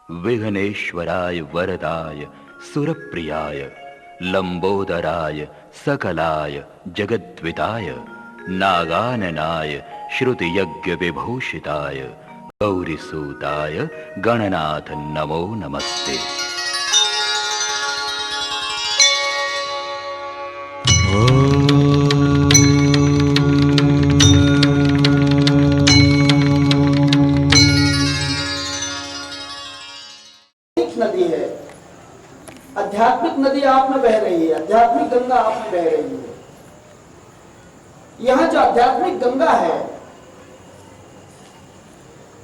विघ्नेश्वराय वरदाय सुरप्रियाय लंबोदराय सकलाय जगद्विताय नागाननाय श्रुतियज्ञ विभूषिताय गौरीसूताय गणनाथ नमो नमस्ते। नदी है, आध्यात्मिक नदी आप में बह रही है, आध्यात्मिक गंगा आप में बह रही है। यहां जो आध्यात्मिक गंगा है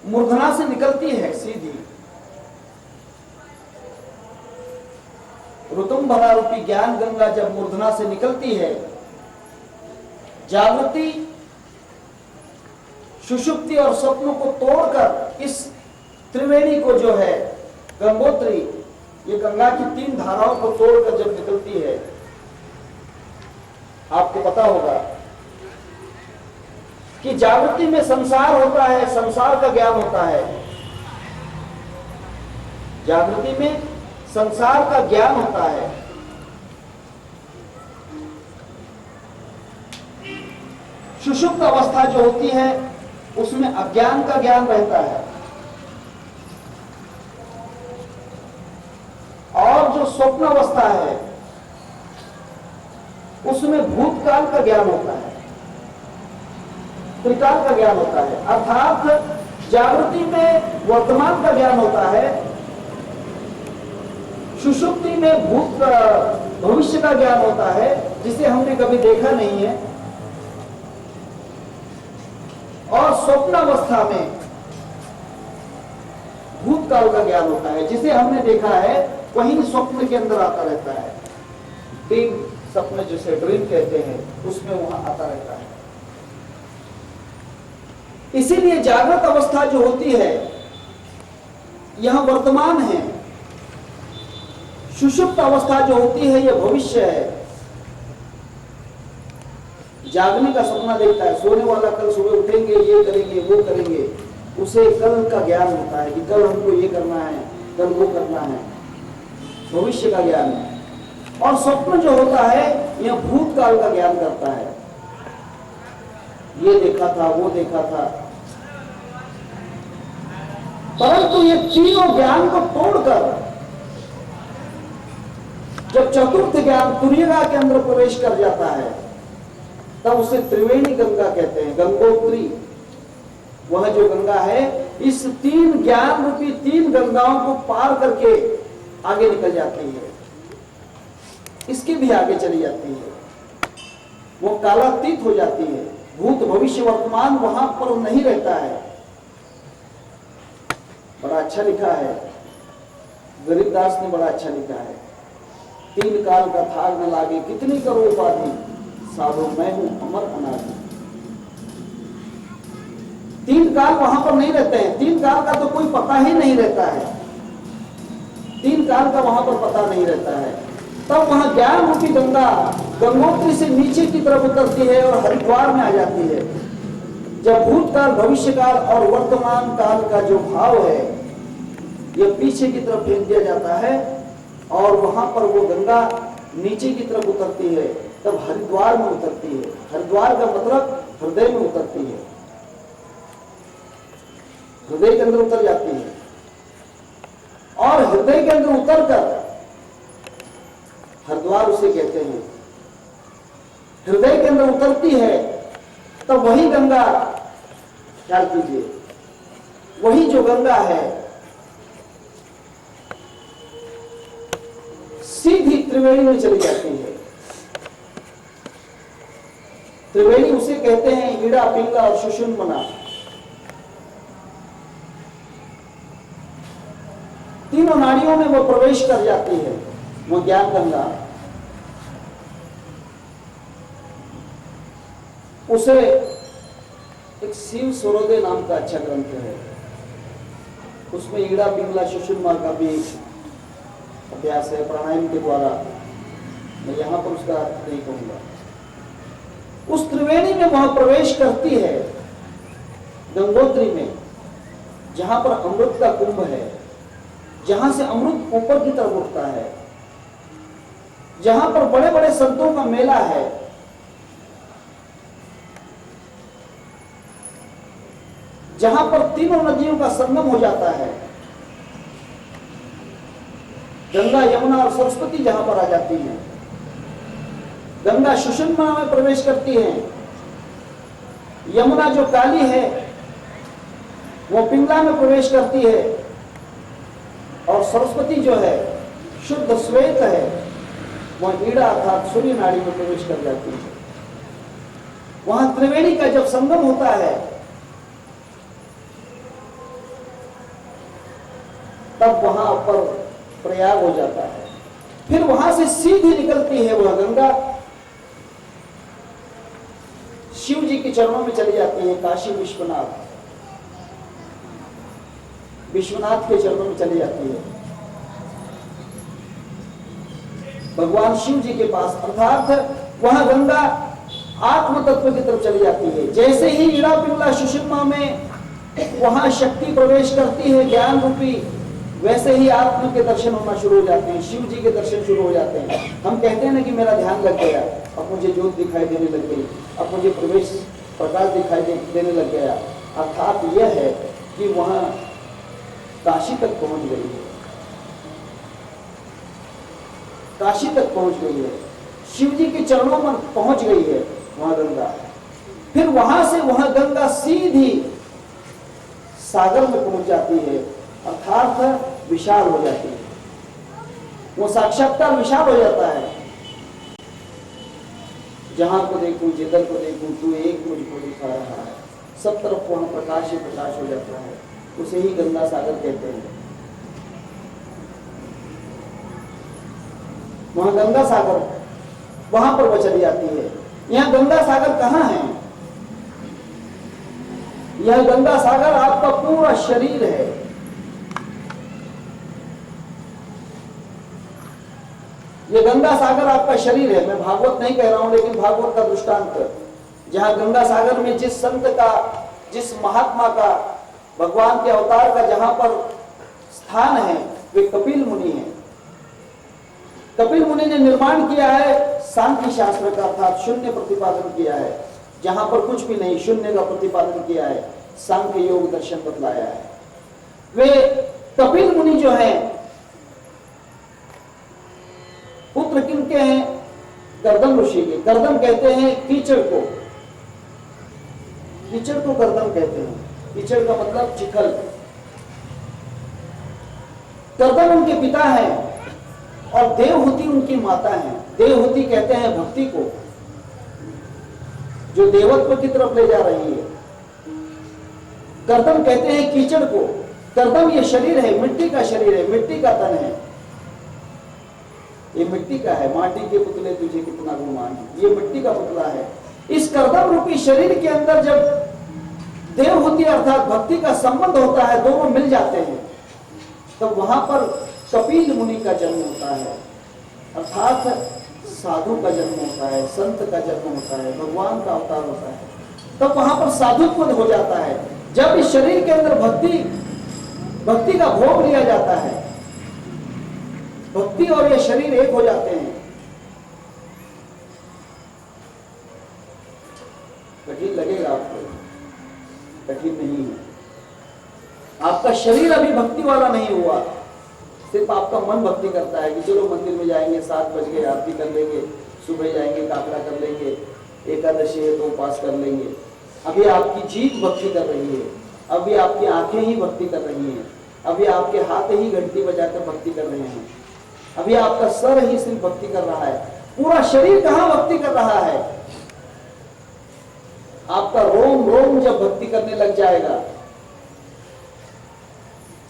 मूर्धना से निकलती है सीधी, ऋतुंभरा रूपी ज्ञान गंगा जब मूर्धना से निकलती है, जागृति सुषुप्ति और स्वप्नों को तोड़कर इस त्रिवेणी को जो है गंगोत्री, ये गंगा की 3 धाराओं को तोड़कर जब निकलती है, आपको पता होगा कि जागृति में संसार होता है, संसार का ज्ञान होता है। जागृति में संसार का ज्ञान होता है, सुषुप्त अवस्था जो होती है उसमें अज्ञान का ज्ञान रहता है, और जो स्वप्न अवस्था है उसमें भूतकाल का ज्ञान होता है, त्रिकाल का ज्ञान होता है। अर्थात जागृति में वर्तमान का ज्ञान होता है, सुषुप्ति में भूत भविष्य का ज्ञान होता है जिसे हमने कभी देखा नहीं है, और स्वप्न अवस्था में भूतकाल का ज्ञान होता है जिसे हमने देखा है, वही स्वप्न के अंदर आता रहता है। ड्रीम, सपने जिसे ड्रीम कहते हैं, उसमें वहां आता रहता है। इसीलिए जागृत अवस्था जो होती है यह वर्तमान है, सुषुप्त अवस्था जो होती है यह भविष्य है। जागने का सपना देखता है, सोने वाला कल सुबह उठेंगे, ये करेंगे वो करेंगे, उसे कल का ज्ञान होता है कि कल हमको ये करना है, कल वो करना है, भविष्य का ज्ञान है। और स्वप्न जो होता है यह भूतकाल का ज्ञान करता है, ये देखा था, वो देखा था। परंतु ये तीनों ज्ञान को तोड़कर जब चतुर्थ ज्ञान तुर्यगा के अंदर प्रवेश कर जाता है, तब उसे त्रिवेणी गंगा कहते हैं, गंगोत्री। वह जो गंगा है इस 3 ज्ञान रूपी 3 गंगाओं को पार करके आगे निकल जाती है, इसके भी आगे चली जाती है, वो कालातीत हो जाती है। भूत भविष्य वर्तमान वहां पर नहीं रहता है। बड़ा अच्छा लिखा है, गरीबदास ने बड़ा अच्छा लिखा है, 3 काल का थाग न लागे कितनी करो उपाधि, साधो मैं हूं अमर अनादि। 3 काल वहां पर नहीं रहते हैं, 3 काल का तो कोई पता ही नहीं रहता है, 3 काल का वहां पर पता नहीं रहता है। तब वहां ज्ञान रूपी गंगा गंगोत्री से नीचे की तरफ उतरती है और हरिद्वार में आ जाती है। जब भूतकाल, भविष्यकाल और वर्तमान काल का जो भाव है यह पीछे की तरफ फेंक दिया जाता है, और वहां पर वो गंगा नीचे की तरफ उतरती है, तब हरिद्वार में उतरती है। हरिद्वार का मतलब हृदय में उतरती है, हृदय के अंदर उतर जाती है, और हृदय के अंदर उतरकर हरिद्वार उसे कहते हैं। हृदय के अंदर उतरती है तब वही गंगा, ख्याल कीजिए, वही जो गंगा है सीधी त्रिवेणी में चली जाती है। त्रिवेणी उसे कहते हैं ईड़ा, पिंगला और सुषुम्ना। तीनों नाड़ियों में वो प्रवेश कर जाती है, वो ज्ञान गंगा। उसे एक शिव सूर्योदय नाम का अच्छा ग्रंथ है, उसमें ईड़ा, पिंगला, सुषुम्ना का भी अभ्यास है प्राणायाम के द्वारा। मैं यहां पर उसका अर्थ नहीं कहूंगा। उस त्रिवेणी में वह प्रवेश करती है, गंगोत्री में, जहां पर अमृत का कुंभ है, जहां से अमृत ऊपर की तरफ उठता है, जहां पर बड़े बड़े संतों का मेला है, जहां पर तीनों नदियों का संगम हो जाता है, गंगा यमुना और सरस्वती जहां पर आ जाती हैं, गंगा सुषुम्ना में प्रवेश करती है, यमुना जो काली है वो पिंगला में प्रवेश करती है, और सरस्वती जो है शुद्ध श्वेत है, वह ईड़ा अर्थात सूर्य नाड़ी में प्रवेश कर जाती है। वहां त्रिवेणी का जब संगम होता है तब वहां पर प्रयाग हो जाता है। फिर वहां से सीधी निकलती है वह गंगा, शिव जी के चरणों में चली जाती है, काशी विश्वनाथ, विश्वनाथ के चरणों में चली जाती है, भगवान शिव जी के पास, अर्थात वह गंगा आत्म तत्व की तरफ चली जाती है। जैसे ही ईड़ा पिंगला सुषुम्ना में वहां शक्ति प्रवेश करती है ज्ञान रूपी, वैसे ही आत्मा के दर्शन होना शुरू हो जाते हैं, शिव जी के दर्शन शुरू हो जाते हैं। हम कहते हैं ना कि मेरा ध्यान लग गया, अब मुझे ज्योत दिखाई देने लग गई, अब मुझे प्रवेश प्रकाश दिखाई देने लग गया, अर्थात यह है कि वहां काशी तक पहुंच गई है, काशी तक पहुंच गई है, शिव जी के चरणों में पहुंच गई है वहां गंगा। फिर वहां से वह गंगा सीधी सागर में पहुंच जाती है, अर्थात विशाल हो जाती है, वो साक्षात्कार विशाल हो जाता है। जहां को देखूं जिधर को देखूं तू एक मुझको दिखा रहा है, सब तरफ वहां प्रकाश ही प्रकाश हो जाता है, उसे ही गंगा सागर कहते हैं। वहां गंगा सागर, वहां पर वो चली जाती है। यहां गंगा सागर कहां है? यह गंगा सागर आपका पूरा शरीर है। ये गंगा सागर आपका शरीर है। मैं भागवत नहीं कह रहा हूं, लेकिन भागवत का दृष्टांत, जहां गंगा सागर में जिस संत का, जिस महात्मा का, भगवान के अवतार का जहां पर स्थान है, वे कपिल मुनि हैं। कपिल मुनि ने निर्माण किया है सांख्य शास्त्र का, अर्थात शून्य प्रतिपादन किया है, जहां पर कुछ भी नहीं, शून्य का प्रतिपादन किया है, सांख्य योग दर्शन बतलाया है। वे कपिल मुनि जो है, पुत्र किनके हैं? गर्दम ऋषि के। गर्दम कहते हैं कीचड़ को, कीचड़ को गर्दम कहते हैं। कीचड़ का मतलब चिखल। गर्दम उनके पिता हैं और देवहूति उनकी माता है। देवहूति कहते हैं भक्ति को, जो देवत्व की तरफ ले जा रही है। गर्दम कहते हैं कीचड़ को। गर्दम ये शरीर है, मिट्टी का शरीर है, मिट्टी का तन है, ये मिट्टी का है। माटी के पुतले तुझे कितना गुमान है, ये मिट्टी का पुतला है। इस कर्दम रूपी शरीर के अंदर जब देवहूति अर्थात भक्ति का संबंध होता है, दोनों मिल जाते हैं, तब तो वहां पर कपिल मुनि का जन्म होता है, अर्थात साधु का जन्म होता है, संत का जन्म होता है, भगवान का अवतार होता है। तब वहां पर साधुत्व हो जाता है। जब इस शरीर के अंदर भक्ति का भोग लिया जाता है, भक्ति और ये शरीर एक हो जाते हैं। कठिन लगेगा आपको, कठिन नहीं है। आपका शरीर अभी भक्ति वाला नहीं हुआ, सिर्फ आपका मन भक्ति करता है कि चलो मंदिर में जाएंगे, 7 बज गए, आरती कर लेंगे, सुबह जाएंगे, काकड़ा कर लेंगे, एकादशी है तो उपवास कर लेंगे। अभी आपकी जीभ भक्ति कर रही है, अभी आपकी आंखें ही भक्ति कर रही हैं, अभी आपके हाथ ही घंटी बजाकर भक्ति कर रहे हैं, अभी आपका सर ही सिर्फ भक्ति कर रहा है। पूरा शरीर कहां भक्ति कर रहा है? आपका रोम रोम जब भक्ति करने लग जाएगा,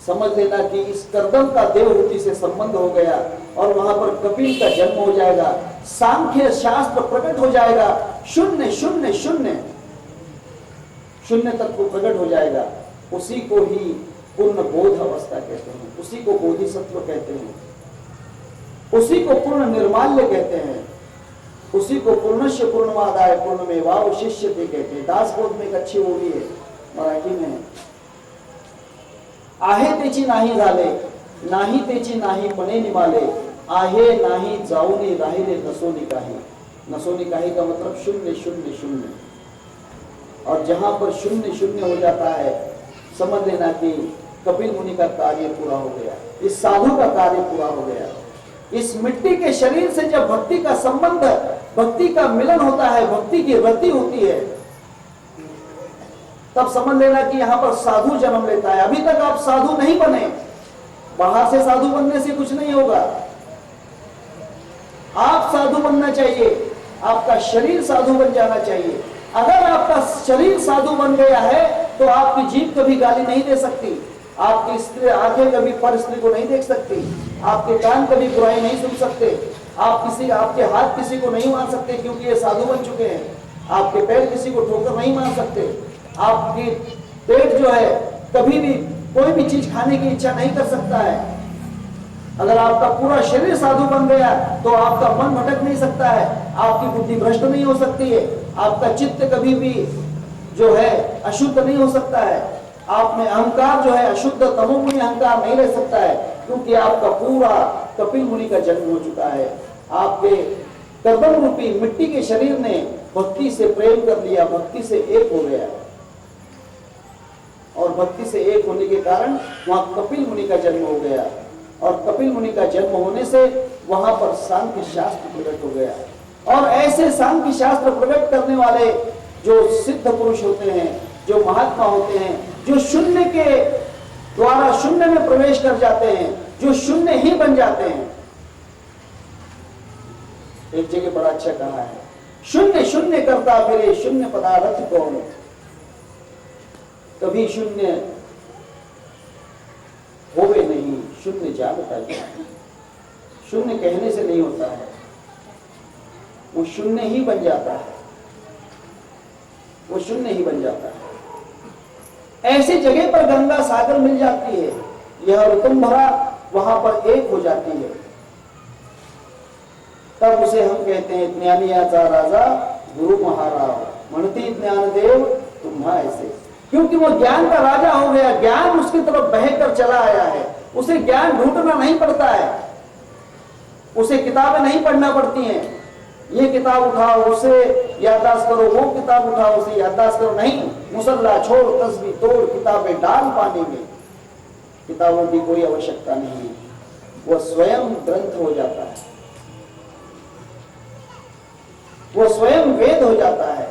समझ लेना कि इस कर्दम का देवहूति से संबंध हो गया और वहां पर कपिल का जन्म हो जाएगा, सांख्य शास्त्र प्रकट हो जाएगा, शून्य शून्य शून्य शून्य तत्व प्रकट हो जाएगा। उसी को ही पूर्ण बोध अवस्था कहते हैं, उसी को बोधिसत्व कहते हैं, उसी को पूर्ण निर्माल्य कहते हैं, उसी को पूर्णस्य पूर्णमादाय पूर्णमेवावशिष्यते कहते हैं। दासबोध में एक अच्छी बोली है मराठी में, आहे त्याची नाही झाले नाही तेची नाही पणे निमाले, आहे नाही जाऊनी राहिले नसोनी काही। नसोनी काही का मतलब शून्य शून्य शून्य। और जहां पर शून्य शून्य हो जाता है, समझ लेना कि कपिल मुनि का कार्य पूरा हो गया, इस साधु का कार्य पूरा हो गया। इस मिट्टी के शरीर से जब भक्ति का संबंध, भक्ति का मिलन होता है, भक्ति की रति होती है, तब समझ लेना कि यहां पर साधु जन्म लेता है। अभी तक आप साधु नहीं बने, बाहर से साधु बनने से कुछ नहीं होगा। आप साधु बनना चाहिए, आपका शरीर साधु बन जाना चाहिए। अगर आपका शरीर साधु बन गया है तो आपकी जीभ कभी गाली नहीं दे सकती, आपकी स्त्री आंखें कभी पर स्त्री को नहीं देख सकती, आपके कान कभी बुराई नहीं सुन सकते, आपके हाथ किसी को नहीं मार सकते क्योंकि ये साधु बन चुके हैं। आपके पैर किसी को ठोकर नहीं मार सकते, आपकी पेट जो है कभी भी कोई भी चीज खाने की इच्छा नहीं कर सकता है। अगर आपका पूरा शरीर साधु बन गया तो आपका मन भटक नहीं सकता है, आपकी बुद्धि भ्रष्ट नहीं हो सकती है, आपका चित्त कभी भी जो है अशुद्ध नहीं हो सकता है, आप में अहंकार जो है अशुद्ध तमोगुणी अहंकार नहीं रह सकता है, क्योंकि आपका पूरा कपिल मुनि का जन्म हो चुका है। आपके कर्दम रूपी मिट्टी के शरीर ने भक्ति से प्रेम कर लिया, भक्ति से एक हो गया, और भक्ति से एक होने के कारण वहां कपिल मुनि का जन्म हो गया। और कपिल मुनि का जन्म होने से वहां पर सांख्य शास्त्र प्रकट हो गया। और ऐसे सांख्य शास्त्र प्रकट करने वाले जो सिद्ध पुरुष होते हैं, जो महात्मा होते हैं, जो शून्य के द्वारा शून्य में प्रवेश कर जाते हैं, जो शून्य ही बन जाते हैं। एक जगह बड़ा अच्छा कहा है, शून्य शून्य करता फिरे शून्य पदार्थ कौन। कभी शून्य होवे नहीं, शून्य जानता है। शून्य कहने से नहीं होता है, वो शून्य ही बन जाता है, वो शून्य ही बन जाता है। ऐसी जगह पर गंगा सागर मिल जाती है, यह ऋतुंभरा वहां पर एक हो जाती है, तब उसे हम कहते हैं ज्ञानियाचा राजा गुरु महाराज म्हणती ज्ञानदेव तुम्हा ऐसे। क्योंकि वो ज्ञान का राजा हो गया, ज्ञान उसकी तरफ बहकर चला आया है, उसे ज्ञान ढूंढना नहीं पड़ता है, उसे किताबें नहीं पढ़ना पड़ती हैं। ये किताब उठाओ उसे याददाश्त करो, वो किताब उठाओ उसे याददाश्त करो, नहीं। मुसल्ला छोड़ तस्बीह तोड़ किताबें डाल पानी में, किताबों की कोई आवश्यकता नहीं है, वह स्वयं ग्रंथ हो जाता है, वो स्वयं वेद हो जाता है,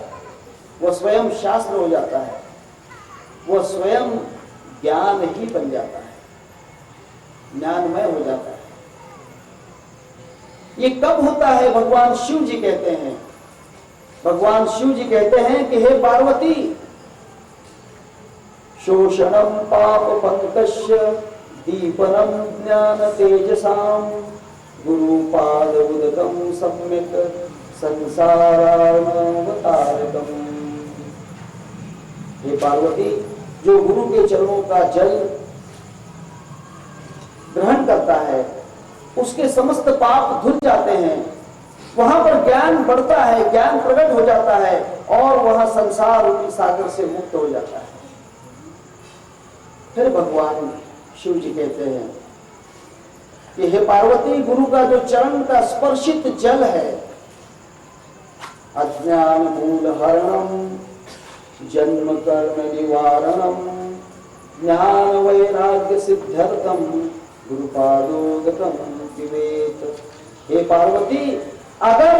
वो स्वयं शास्त्र हो जाता है, वो स्वयं ज्ञान ही बन जाता है, ज्ञानमय हो जाता है। ये कब होता है? भगवान शिव जी कहते हैं, भगवान शिव जी कहते हैं कि हे पार्वती, शोषणम पाप पंकस्य दीपनम ज्ञान तेजसाम गुरुपाद उदकम सम्यक संसारावतारकम। हे पार्वती, जो गुरु के चरणों का जल ग्रहण करता है उसके समस्त पाप धुल जाते हैं, वहां पर ज्ञान बढ़ता है, ज्ञान प्रकट हो जाता है और वह संसार रूपी सागर से मुक्त हो जाता है। फिर भगवान शिव जी कहते हैं कि हे पार्वती, गुरु का जो चरण का स्पर्शित जल है, अज्ञान मूल हरणम जन्म कर्म निवारणम ज्ञान वैराग्य सिद्ध्यर्थम गुरुपादोदकम पिबेत। हे पार्वती, अगर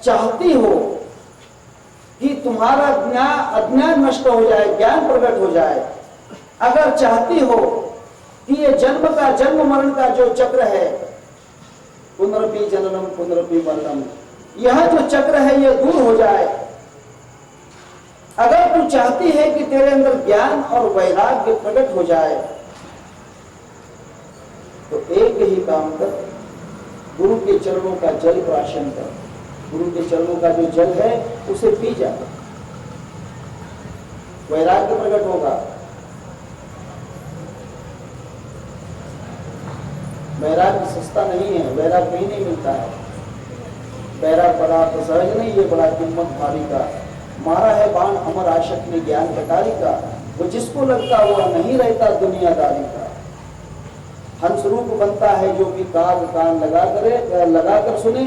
चाहती हो कि तुम्हारा अज्ञान नष्ट हो जाए, ज्ञान प्रकट हो जाए, अगर चाहती हो कि ये जन्म मरण का जो चक्र है, पुनरपि जननम पुनरपि मरणम, यह जो चक्र है ये दूर हो जाए, अगर तू चाहती है कि तेरे अंदर ज्ञान और वैराग्य प्रकट हो जाए, तो एक ही काम कर, गुरु के चरणों का जल प्राशन कर। गुरु के चरणों का जो जल है उसे पी जा, वैराग्य प्रकट होगा। वैराग्य सस्ता नहीं है, वैराग्य कहीं नहीं मिलता है। वैराग बड़ा तो सहज नहीं, ये बड़ा कीमत भारी का। मारा है बाण अमर आशक ने ज्ञान कटारी का, वो जिसको लगता हुआ नहीं रहता दुनियादारी का। हंस रूप बनता है जो कि कान लगाकर सुने।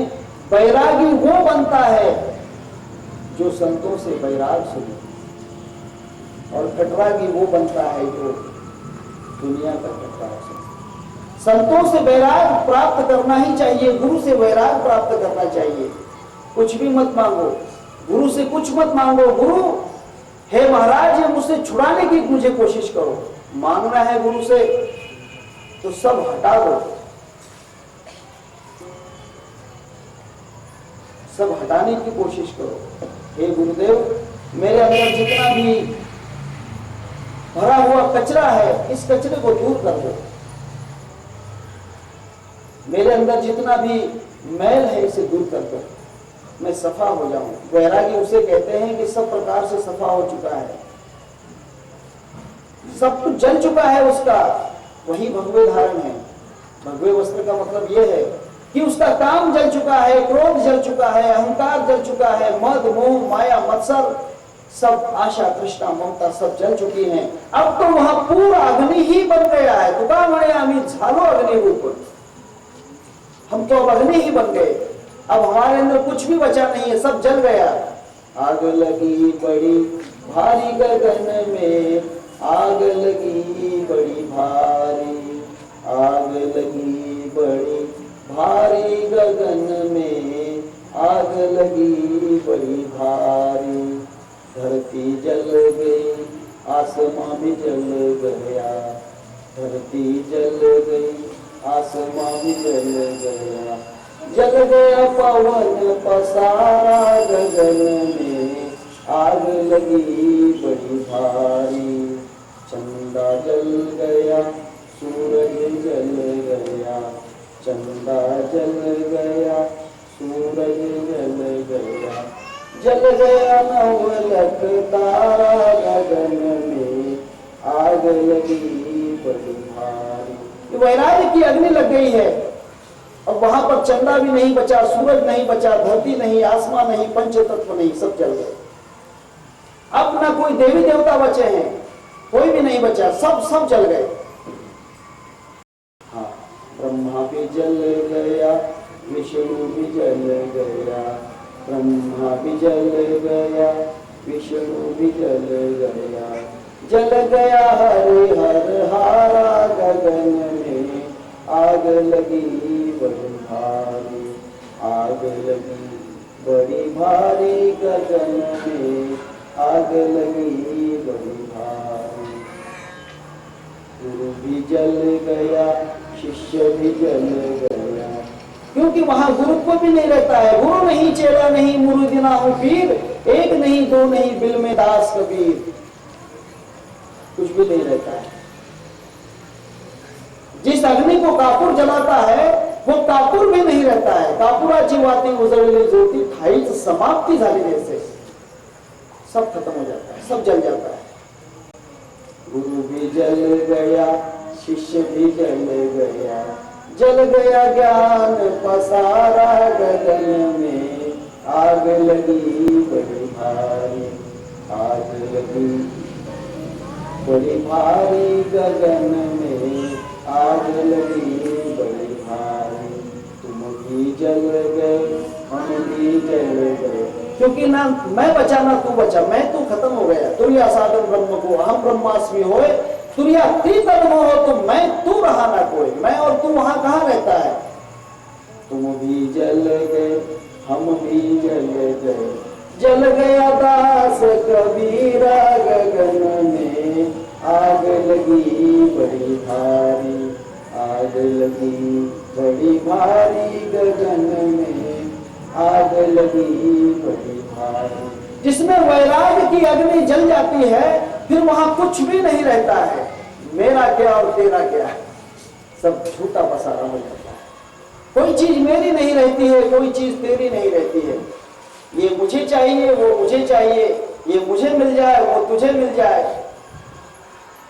बैरागी वो बनता है जो संतों से बैराग सुने, और कटरागी वो बनता है जो दुनिया का कटराग सुने। संतों से वैराग प्राप्त करना ही चाहिए, गुरु से वैराग प्राप्त करना चाहिए। कुछ भी मत मांगो, गुरु से कुछ मत मांगो। गुरु, हे महाराज, ये मुझसे छुड़ाने की मुझे कोशिश करो। मांगना है गुरु से तो सब हटा दो, सब हटाने की कोशिश करो। हे गुरुदेव, मेरे अंदर जितना भी भरा हुआ कचरा है, इस कचरे को दूर कर दो। मेरे अंदर जितना भी मैल है, इसे दूर कर दो, मैं सफा हो जाऊं। वैरागी उसे कहते हैं कि सब प्रकार से सफा हो चुका है, सब कुछ जल चुका है उसका, वही भगवे धारण है। भगवे वस्त्र का मतलब यह है कि उसका काम जल चुका है, क्रोध जल चुका है, अहंकार जल चुका है, मद मोह माया मत्सर सब, आशा तृष्णा ममता सब जल चुकी हैं। अब तो वहां पूरा अग्नि ही बन गया है। तुका मणे आम्ही झालो अग्नि रूप, हम तो अब अग्नि ही बन गए। अब हमारे अंदर कुछ भी बचा नहीं है, सब जल गया। आग लगी बड़ी भारी गगन में, आग लगी बड़ी भारी, आग लगी बड़ी भारी गगन में, आग लगी बड़ी भारी। धरती जल गई, आसमां भी जल गया, धरती जल गई, आसमां भी जल गया। जल गया पवन पसारा गगन में, आग लगी बड़ी भारी। चंदा जल गया, सूरज जल गया, चंदा जल गया, सूरज जल गया। जल गया नवलख तारा गगन में, आग लगी बड़ी भारी। वैराग्य की अग्नि लग गई है। अब वहां पर चंदा भी नहीं बचा, सूरज नहीं बचा, धरती नहीं, आसमान नहीं, पंच तत्व नहीं, सब जल गए। अब ना कोई देवी देवता बचे हैं, कोई भी नहीं बचा, सब जल गए। हाँ, ब्रह्मा भी जल गया, विष्णु भी जल गया, ब्रह्मा भी जल गया, विष्णु भी जल गया। जल गया हरिहर हारा गगन में, आग लगी बड़ी भारी, आग लगी बड़ी भारी गगन में, आग लगी बड़ी भारी। गुरु भी जल गया, शिष्य भी जल गया, क्योंकि वहां गुरुत्व भी नहीं रहता है। गुरु नहीं, चेला नहीं, मुरीदिना हूं पीर, एक नहीं दो नहीं बिल में दास कबीर, कुछ भी नहीं रहता है। जिस अग्नि को कापूर जलाता है वो कापूर भी नहीं रहता है। कापुराची वाती उजळली ज्योती ठाईच समाप्ति झाली जैसे, सब खत्म हो जाता है, सब जल जाता है। गुरु भी जल गया, शिष्य भी जल गया, जल गया ज्ञान पसारा गगन में, आग लगी बड़ी भारी, आग लगी बड़ी भारी गगन में, आग लगी बड़ी भारी। तुम भी जल गए, हम भी जल गए, क्योंकि ना मैं बचा ना तू बचा, मैं तू खत्म हो गया। तुरिया साधन ब्रह्म को अहम ब्रह्मास्मि होए, तुरिया तीत अनुभव हो, तो मैं तू रहा ना कोई, मैं और तू वहां कहाँ रहता है। तुम भी जल गए, हम भी जल गए, जल गया दास कबीरा गगन में, आग लगी बड़ी भारी, आग लगी बड़ी भारी गगन में, आग लगी बड़ी भारी। जिसमें वैराग्य की अग्नि जल जाती है, फिर वहां कुछ भी नहीं रहता है। मेरा क्या और तेरा क्या, सब झूठा पसारा हो जाता है। कोई चीज मेरी नहीं रहती है, कोई चीज तेरी नहीं रहती है। ये मुझे चाहिए, वो मुझे चाहिए, ये मुझे मिल जाए, वो तुझे मिल जाए,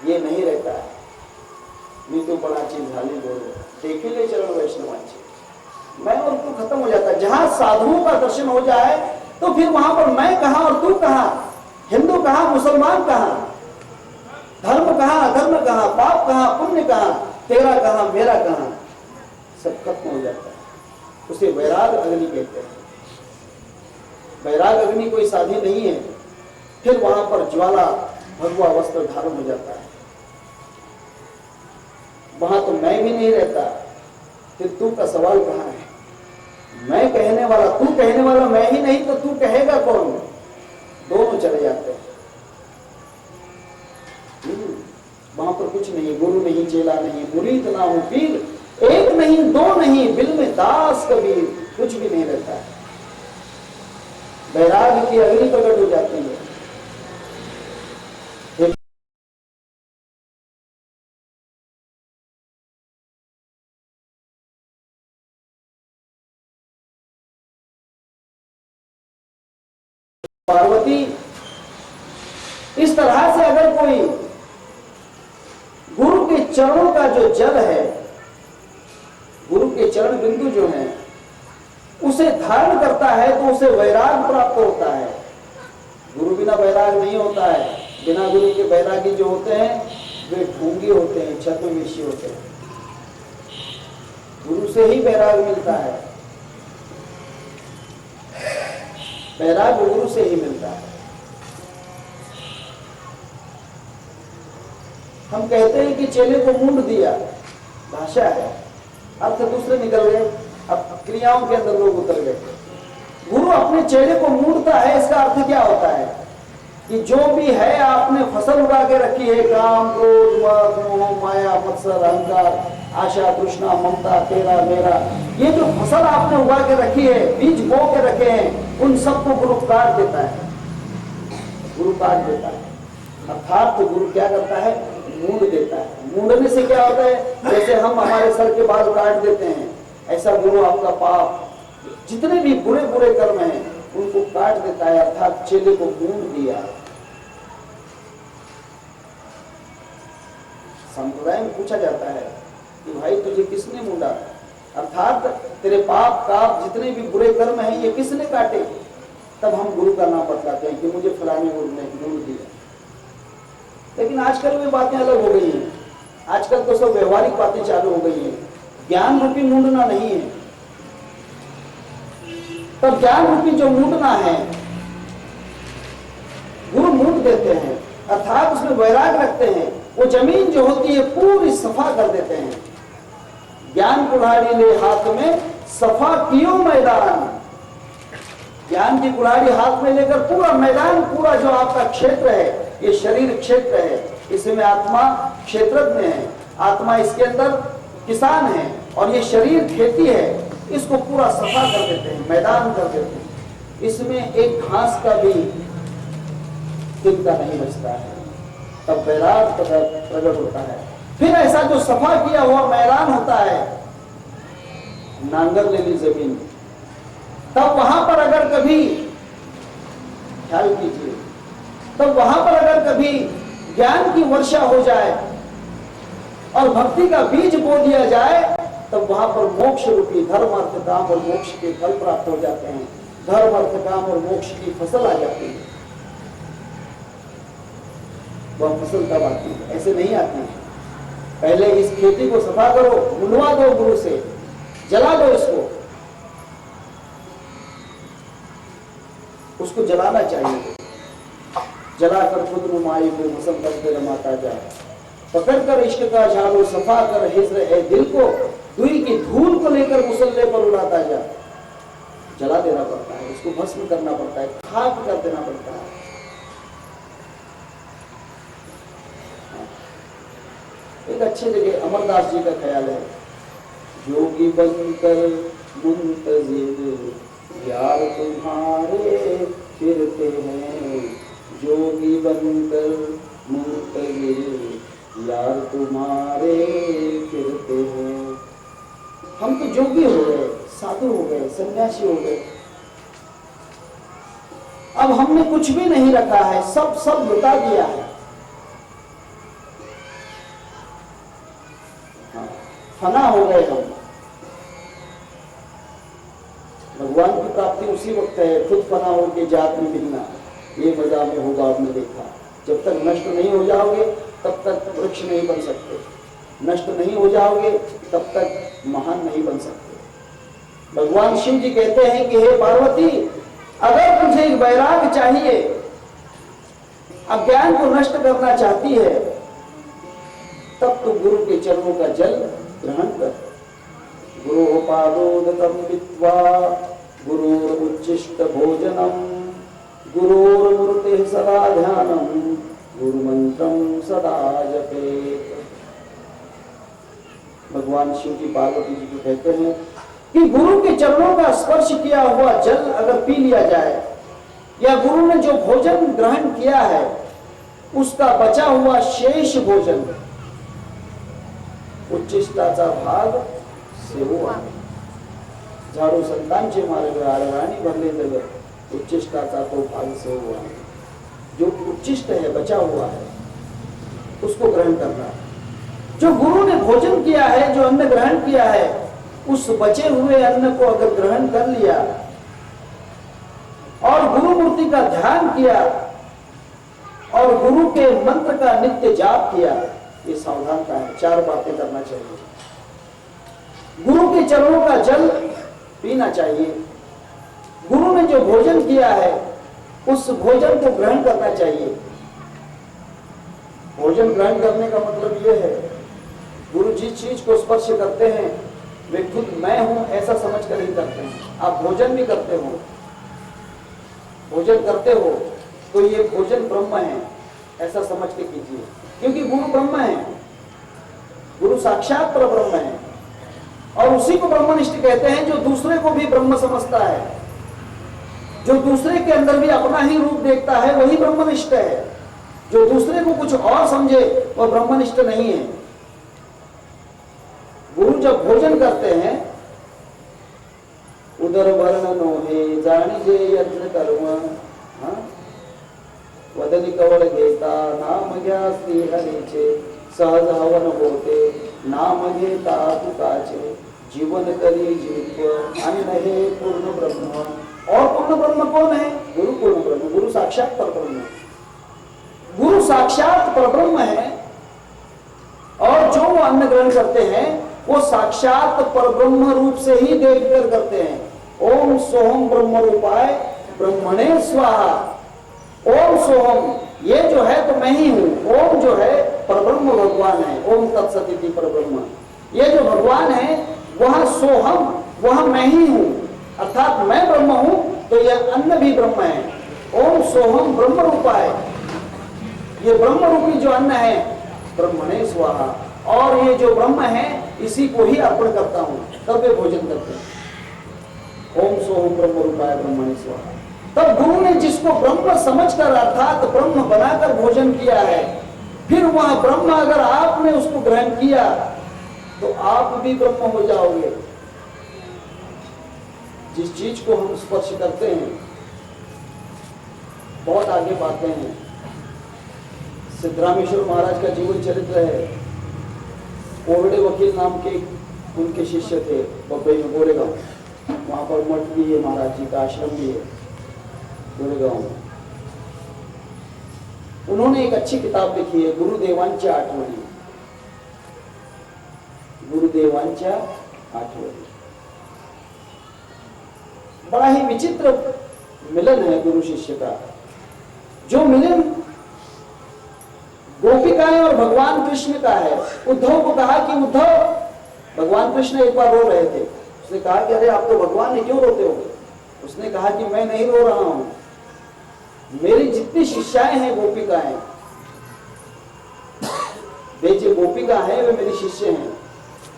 ये नहीं रहता है। मी तो बड़ा चीज झाली बोल, देखिले चरण वैष्णवांचे, मैं और तू खत्म हो जाता है। जहां साधुओं का दर्शन हो जाए तो फिर वहां पर मैं कहां और तू कहां, हिंदू कहां मुसलमान कहां, धर्म धर्म कहाँ, अधर्म कहाँ, पाप कहाँ, पुण्य कहाँ, तेरा कहाँ, मेरा कहाँ, सब खत्म हो जाता है। उसे वैराग अग्नि कहते हैं। वैराग अग्नि कोई साधी नहीं है। फिर वहां पर ज्वाला भगवा वस्त्र धारण हो जाता है। वहां तो मैं भी नहीं रहता, फिर तू का सवाल कहां है? मैं कहने वाला, तू कहने वाला मैं ही नहीं तो तू कहेगा कौन? दोनों चले जाते हैं। वहां पर कुछ नहीं, गुरु नहीं, चेला नहीं, मुरीद ना हो पीर, एक नहीं दो नहीं, बिल में दास कबीर, कुछ भी नहीं रहता है। वैराग की अग्नि प्रकट हो जाती है। पार्वती, इस तरह से अगर कोई गुरु के चरणों का जो जल है, गुरु के चरण बिंदु जो है, उसे धारण करता है तो उसे वैराग प्राप्त होता है। गुरु बिना वैराग नहीं होता है। बिना गुरु के वैरागी जो होते हैं वे ढोंगी होते हैं, छद्मवेशी होते हैं। गुरु से ही वैराग मिलता है। वैराग गुरु से ही मिलता है। हम कहते हैं कि चेले को मूंड दिया, भाषा है, अर्थ दूसरे निकल गए, अब क्रियाओं के अंदर लोग उतर गए। गुरु अपने चेले को मूंडता है, इसका अर्थ क्या होता है कि जो भी है आपने फसल उगा के रखी है, काम, क्रोध, मद, मोह, माया, मत्सर, अहंकार, आशा, तृष्णा, ममता, तेरा मेरा, ये जो फसल आपने उगा के रखी है, बीज बो के रखे हैं, उन सबको गुरु काट देता है। गुरु काट देता है, अर्थात तो गुरु क्या करता है? मूंड देता है। मूंडने से क्या होता है? जैसे हम हमारे सर के बाल काट देते हैं, ऐसा गुरु आपका पाप, जितने भी बुरे बुरे कर्म हैं, उनको काट देता है। अर्थात चेले को मूंड दिया। संप्रदाय में पूछा जाता है कि भाई तुझे किसने मूंडा? अर्थात तेरे पाप का जितने भी बुरे कर्म हैं, ये किसने काटे? तब हम गुरु का नाम बतलाते हैं कि मुझे फलाने गुरु ने मूंड दिया। लेकिन आजकल वे बातें अलग हो गई हैं। आजकल तो सब व्यवहारिक बातें चालू हो गई हैं। ज्ञान रूपी मूंडना नहीं है। तब ज्ञान रूपी जो मूंडना है, गुरु मूंड देते हैं, अर्थात उसमें वैराग रखते हैं। वो जमीन जो होती है पूरी सफा कर देते हैं। ज्ञान कुल्हाड़ी ले हाथ में, सफा कियो मैदान। ज्ञान की कुल्हाड़ी हाथ में लेकर पूरा मैदान, पूरा जो आपका क्षेत्र है, ये शरीर क्षेत्र है, इसमें आत्मा क्षेत्रज्ञ है, आत्मा इसके अंदर किसान है, और ये शरीर खेती है, इसको पूरा सफा कर देते हैं, मैदान कर देते हैं। इसमें एक घास का भी तिनका नहीं बचता है। तब वैराग प्रकट होता है। फिर ऐसा जो सफा किया हुआ मैदान होता है, नांगर ले ली जमीन, तब वहां पर अगर कभी, ख्याल कीजिए, तब वहां पर अगर कभी ज्ञान की वर्षा हो जाए और भक्ति का बीज बो दिया जाए, तब वहां पर मोक्ष रूपी धर्म, अर्थ, काम और मोक्ष के फल प्राप्त हो जाते हैं। धर्म, अर्थ, काम और मोक्ष की फसल आ जाती है। वह फसल तब आती है, ऐसे नहीं आती है। पहले इस खेती को सफा करो, मुंडवा दो गुरु से, जला दो इसको, उसको जलाना चाहिए। जलाकर खुद नुमाई को मसल करके रमाता जाए, पकड़ कर इश्क का झाड़ू, सफा कर हिज्र है दिल को, दुई की धूल को लेकर मुसल्ले पर उड़ाता जा। जला देना पड़ता है, इसको भस्म करना पड़ता है, खाक कर देना पड़ता है। एक अच्छी जगह अमरदास जी का ख्याल है, योगी बनकर मुंतजिर यार तुम्हारे फिरते हैं, योगी बनकर मुंतजिर यार तुम्हारे फिरते हैं। हम तो जोगी हो गए, साधु हो गए, सन्यासी हो गए, अब हमने कुछ भी नहीं रखा है, सब लुटा दिया है। फना हो गए हम। भगवान की प्राप्ति उसी वक्त है, खुद फना होकर जात में मिलना। ये मजा में होगा, आपने देखा। जब तक नष्ट नहीं हो जाओगे तब तक वृक्ष नहीं बन सकते, नष्ट नहीं हो जाओगे तब तक महान नहीं बन सकते। भगवान शिव जी कहते हैं कि हे पार्वती, अगर तुझे एक वैराग चाहिए, अज्ञान को नष्ट करना चाहती है, तब तो गुरु के चरणों का जल ग्रहण कर। गुरु पादोदकम वित्वा गुरुर्उच्छिष्ट भोजनम गुरुर्मूर्ते सदा ध्यानम गुरु मंत्रम सदा जपेत। भगवान शिव जी पार्वती जी को कहते हैं कि गुरु के चरणों का स्पर्श किया हुआ जल अगर पी लिया जाए, या गुरु ने जो भोजन ग्रहण किया है उसका बचा हुआ शेष भोजन उच्चिष्टाचा भाग सेवा झाडू संतांचे मार्ग आडराणी भरले जगत उच्चिष्टाचा तो भाग सेवा। जो उच्चिष्ट है, बचा हुआ है, उसको ग्रहण करना। जो गुरु ने भोजन किया है, जो अन्न ग्रहण किया है, उस बचे हुए अन्न को अगर ग्रहण कर लिया और गुरु मूर्ति का ध्यान किया और गुरु के मंत्र का नित्य जाप किया, ये सावधानता है। 4 बातें करना चाहिए। गुरु के चरणों का जल पीना चाहिए, गुरु ने जो भोजन किया है उस भोजन को ग्रहण करना चाहिए। भोजन ग्रहण करने का मतलब यह है, गुरु जिस चीज को स्पर्श करते हैं वे खुद मैं हूं ऐसा समझकर ही करते हैं। आप भोजन भी करते हो, भोजन करते हो तो ये भोजन ब्रह्म है ऐसा समझ के कीजिए, क्योंकि गुरु ब्रह्म है, गुरु साक्षात पर ब्रह्म है। और उसी को ब्रह्मनिष्ठ कहते हैं जो दूसरे को भी ब्रह्म समझता है, जो दूसरे के अंदर भी अपना ही रूप देखता है, वही ब्रह्मनिष्ठ है। जो दूसरे को कुछ और समझे वह ब्रह्मनिष्ठ नहीं है। गुरु जब भोजन करते हैं, उदर वर्ण नोहे जाणिजे यज्ञ कर्म, वदनी कवळ घेता नाम घ्या श्री हरीचे, सहज हवन होते नाम घेता तुकाचे, जीवन करी जीव अन्न हे पूर्ण ब्रह्म। और पूर्ण ब्रह्म कौन है? गुरु पूर्ण ब्रह्म, गुरु साक्षात परब्रह्म है। गुरु साक्षात परब्रह्म है और जो वो अन्न ग्रहण करते हैं वो साक्षात परब्रह्म रूप से ही देखकर करते हैं। ओम सोहम ब्रह्म रूपाय ब्रह्मणे स्वाहा। ओम सोहम, ये जो है तो मैं ही हूं। ओम जो है परब्रह्म भगवान है, ओम तत्सदिति परब्रह्म। ये जो भगवान है वह सोहम, वह मैं ही हूं, अर्थात मैं ब्रह्म हूं, तो यह अन्न भी ब्रह्म है। ओम सोहम ब्रह्म रूपाय, ये ब्रह्म रूपी जो अन्न है ब्रह्मणे स्वाहा। और ये जो ब्रह्म है इसी को ही अर्पण करता हूं, तब वे भोजन करते हैं। ओम सोहम ब्रह्म रूपाय ब्रह्मणे स्वाहा। तब गुरु ने जिसको ब्रह्म समझकर अर्थात ब्रह्म बनाकर भोजन किया है, फिर वह ब्रह्म अगर आपने उसको ग्रहण किया तो आप भी ब्रह्म हो जाओगे। जिस चीज को हम स्पर्श करते हैं, बहुत आगे बातें हैं। सिद्धरामेश्वर महाराज का जीवन चरित्र है। कोरडे वकील नाम के उनके शिष्य थे बम्बई में, गोरेगांव। वहां पर मठ भी है, महाराज जी का आश्रम भी है गोरेगांव में। उन्होंने एक अच्छी किताब लिखी है, गुरुदेवांच्या आठवणी। गुरुदेवांच्या आठवणी बड़ा ही विचित्र मिलन है गुरु शिष्य का। जो मिलन गोपिकाएं और भगवान कृष्ण का है। उद्धव को कहा कि उद्धव, भगवान कृष्ण एक बार रो रहे थे, उसने कहा कि अरे आप तो भगवान है, क्यों रोते हो? उसने कहा कि मैं नहीं रो रहा हूं, मेरी जितनी शिष्याएं हैं गोपिकाएं, वे जो गोपिका है वे मेरी शिष्य हैं,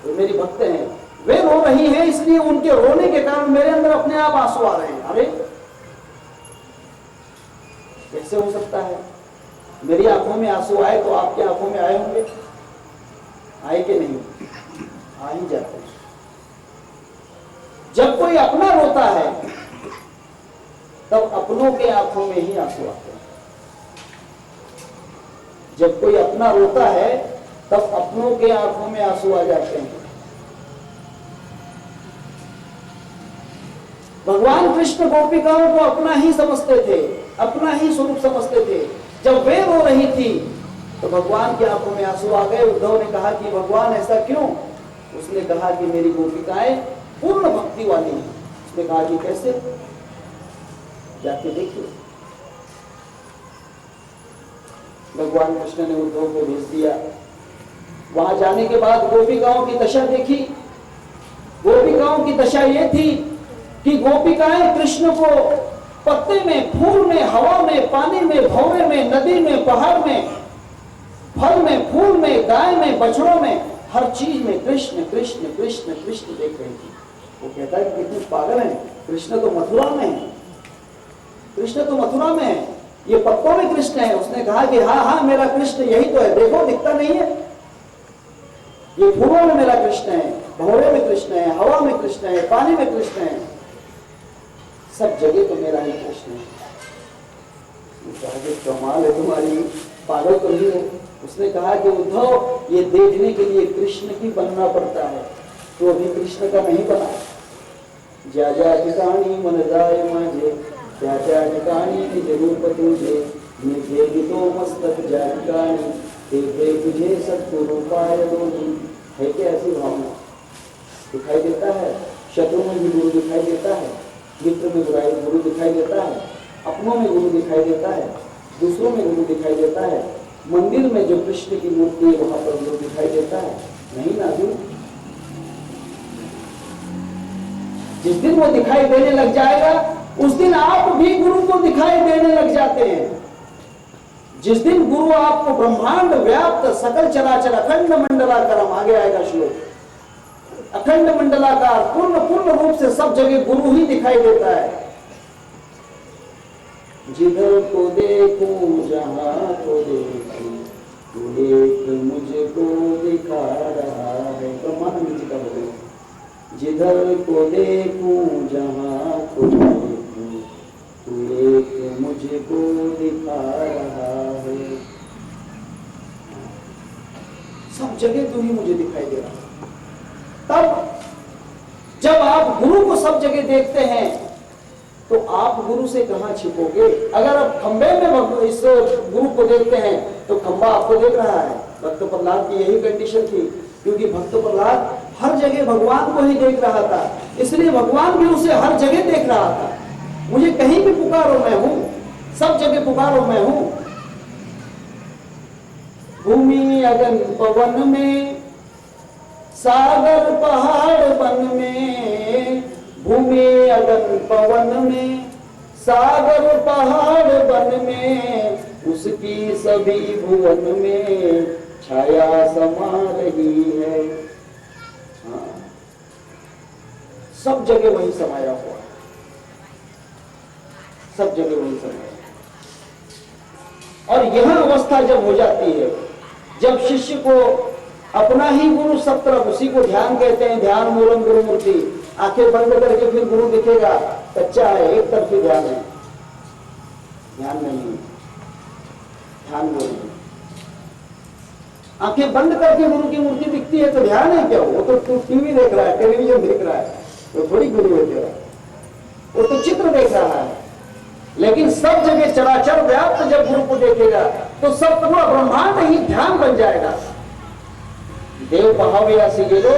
वे मेरी भक्त हैं, वे रो रही हैं, इसलिए उनके रोने के कारण मेरे अंदर अपने आप आंसू आ रहे हैं। अरे कैसे हो सकता है? मेरी आंखों में आंसू आए तो आपकी आंखों में आए होंगे, आए कि नहीं? आ ही जाते हैं। जब कोई अपना रोता है तब अपनों के आंखों में ही आंसू आते हैं। जब कोई अपना रोता है तब अपनों के आंखों में आंसू आ जाते हैं। भगवान कृष्ण गोपिकाओं को अपना ही समझते थे, अपना ही स्वरूप समझते थे। जब वे रो रही थी तो भगवान की आंखों में आंसू आ गए। उद्धव ने कहा कि भगवान ऐसा क्यों? उसने कहा कि मेरी गोपिकाएं पूर्ण भक्ति वाली हैं। उसने कहा कि कैसे? जाके देखिए। भगवान कृष्ण ने उद्धव को भेज दिया। वहां जाने के बाद गोपिकाओं की दशा देखी। गोपिकाओं की दशा यह थी कि गोपिकाएं कृष्ण को पत्ते में, फूल में, हवा में, पानी में, भंवरे में, नदी में, पहाड़ में, फल में, फूल में, गाय में, बछड़ों में, हर चीज में कृष्ण कृष्ण कृष्ण कृष्ण देख रही थी। वो कहता है कि कितने पागल हैं, कृष्ण तो मथुरा में है, कृष्ण तो मथुरा में है, ये पत्तों में कृष्ण है। उसने कहा कि हाँ हाँ मेरा कृष्ण यही तो है, देखो दिखता नहीं है? ये फूलों में मेरा कृष्ण है, भंवरे में कृष्ण है, हवा में कृष्ण है, पानी में कृष्ण है, सब जगह तो मेरा ही कृष्ण है। कमाल है तुम्हारी, पागल तो नहीं है। उसने कहा कि उद्धव, ये देखने के लिए कृष्ण की बनना पड़ता है, तो अभी कृष्ण का नहीं बना। ज्या ज्या ठिकाणी मन जाय माझे, त्या त्या ठिकाणी निज रूप तुझे, निजे तो मस्तक ज्या ठिकाणी, ते तुझे सत्गुरु पाय दोनी। है क्या ऐसी भावना? दिखाई देता है, शत्रु में भी गुरु दिखाई देता है, मित्र में गुरु दिखाई देता है, अपनों में गुरु दिखाई देता है, दूसरों में गुरु दिखाई देता है, मंदिर में जो कृष्ण की मूर्ति है वहां पर गुरु दिखाई देता है? नहीं ना गुरु। जिस दिन वो दिखाई देने लग जाएगा उस दिन आप भी गुरु को दिखाई देने लग जाते हैं। जिस दिन गुरु आपको ब्रह्मांड व्याप्त सकल चराचर अखंड मंडलाकारम, आगे आएगा श्लोक, अखंड मंडलाकार पूर्ण पूर्ण रूप से सब जगह गुरु ही दिखाई देता है। जिधर को देखूं जहां को देखूं, तू एक मुझको दिखा रहा है। ब्रह्मानंद जी का बोले, जिधर को देखूं जहां को देखूं, तू एक मुझको दिखा रहा है। सब जगह तू ही मुझे दिखाई दे रहा है। तब जब आप गुरु को सब जगह देखते हैं तो आप गुरु से कहां छिपोगे? अगर आप खंबे में इस गुरु को देखते हैं तो खंबा आपको देख रहा है। भक्त प्रहलाद की यही कंडीशन थी, क्योंकि भक्त प्रहलाद हर जगह भगवान को ही देख रहा था, इसलिए भगवान भी उसे हर जगह देख रहा था। मुझे कहीं भी पुकारो मैं हूं, सब जगह पुकारो मैं हूं। भूमि अगन पवन में, सागर पहाड़ वन में, भूमि अगन पवन में, सागर पहाड़ वन में, उसकी सभी भुवन में छाया समा रही है। हाँ, सब जगह वही समाया हुआ है, सब जगह वही समाया। और यह अवस्था जब हो जाती है, जब शिष्य को अपना ही गुरु सब तरफ, उसी को ध्यान कहते हैं, ध्यान मूलम गुरु मूर्ति। आंखें बंद करके फिर गुरु दिखेगा, कच्चा है, एक तरफी ध्यान है, ध्यान नहीं, ध्यान बोलिए। आंखें बंद करके गुरु की मूर्ति दिखती है तो ध्यान है क्या? वो तो टीवी देख रहा है, टेलीविजन देख रहा है, वो थोड़ी गुरु है तेरा, वो तो चित्र देख रहा है। लेकिन सब जगह चराचर व्याप्त जब गुरु को देखेगा तो सब पूरा ब्रह्मांड ही ध्यान बन जाएगा। देव पहाव्यासी गेलो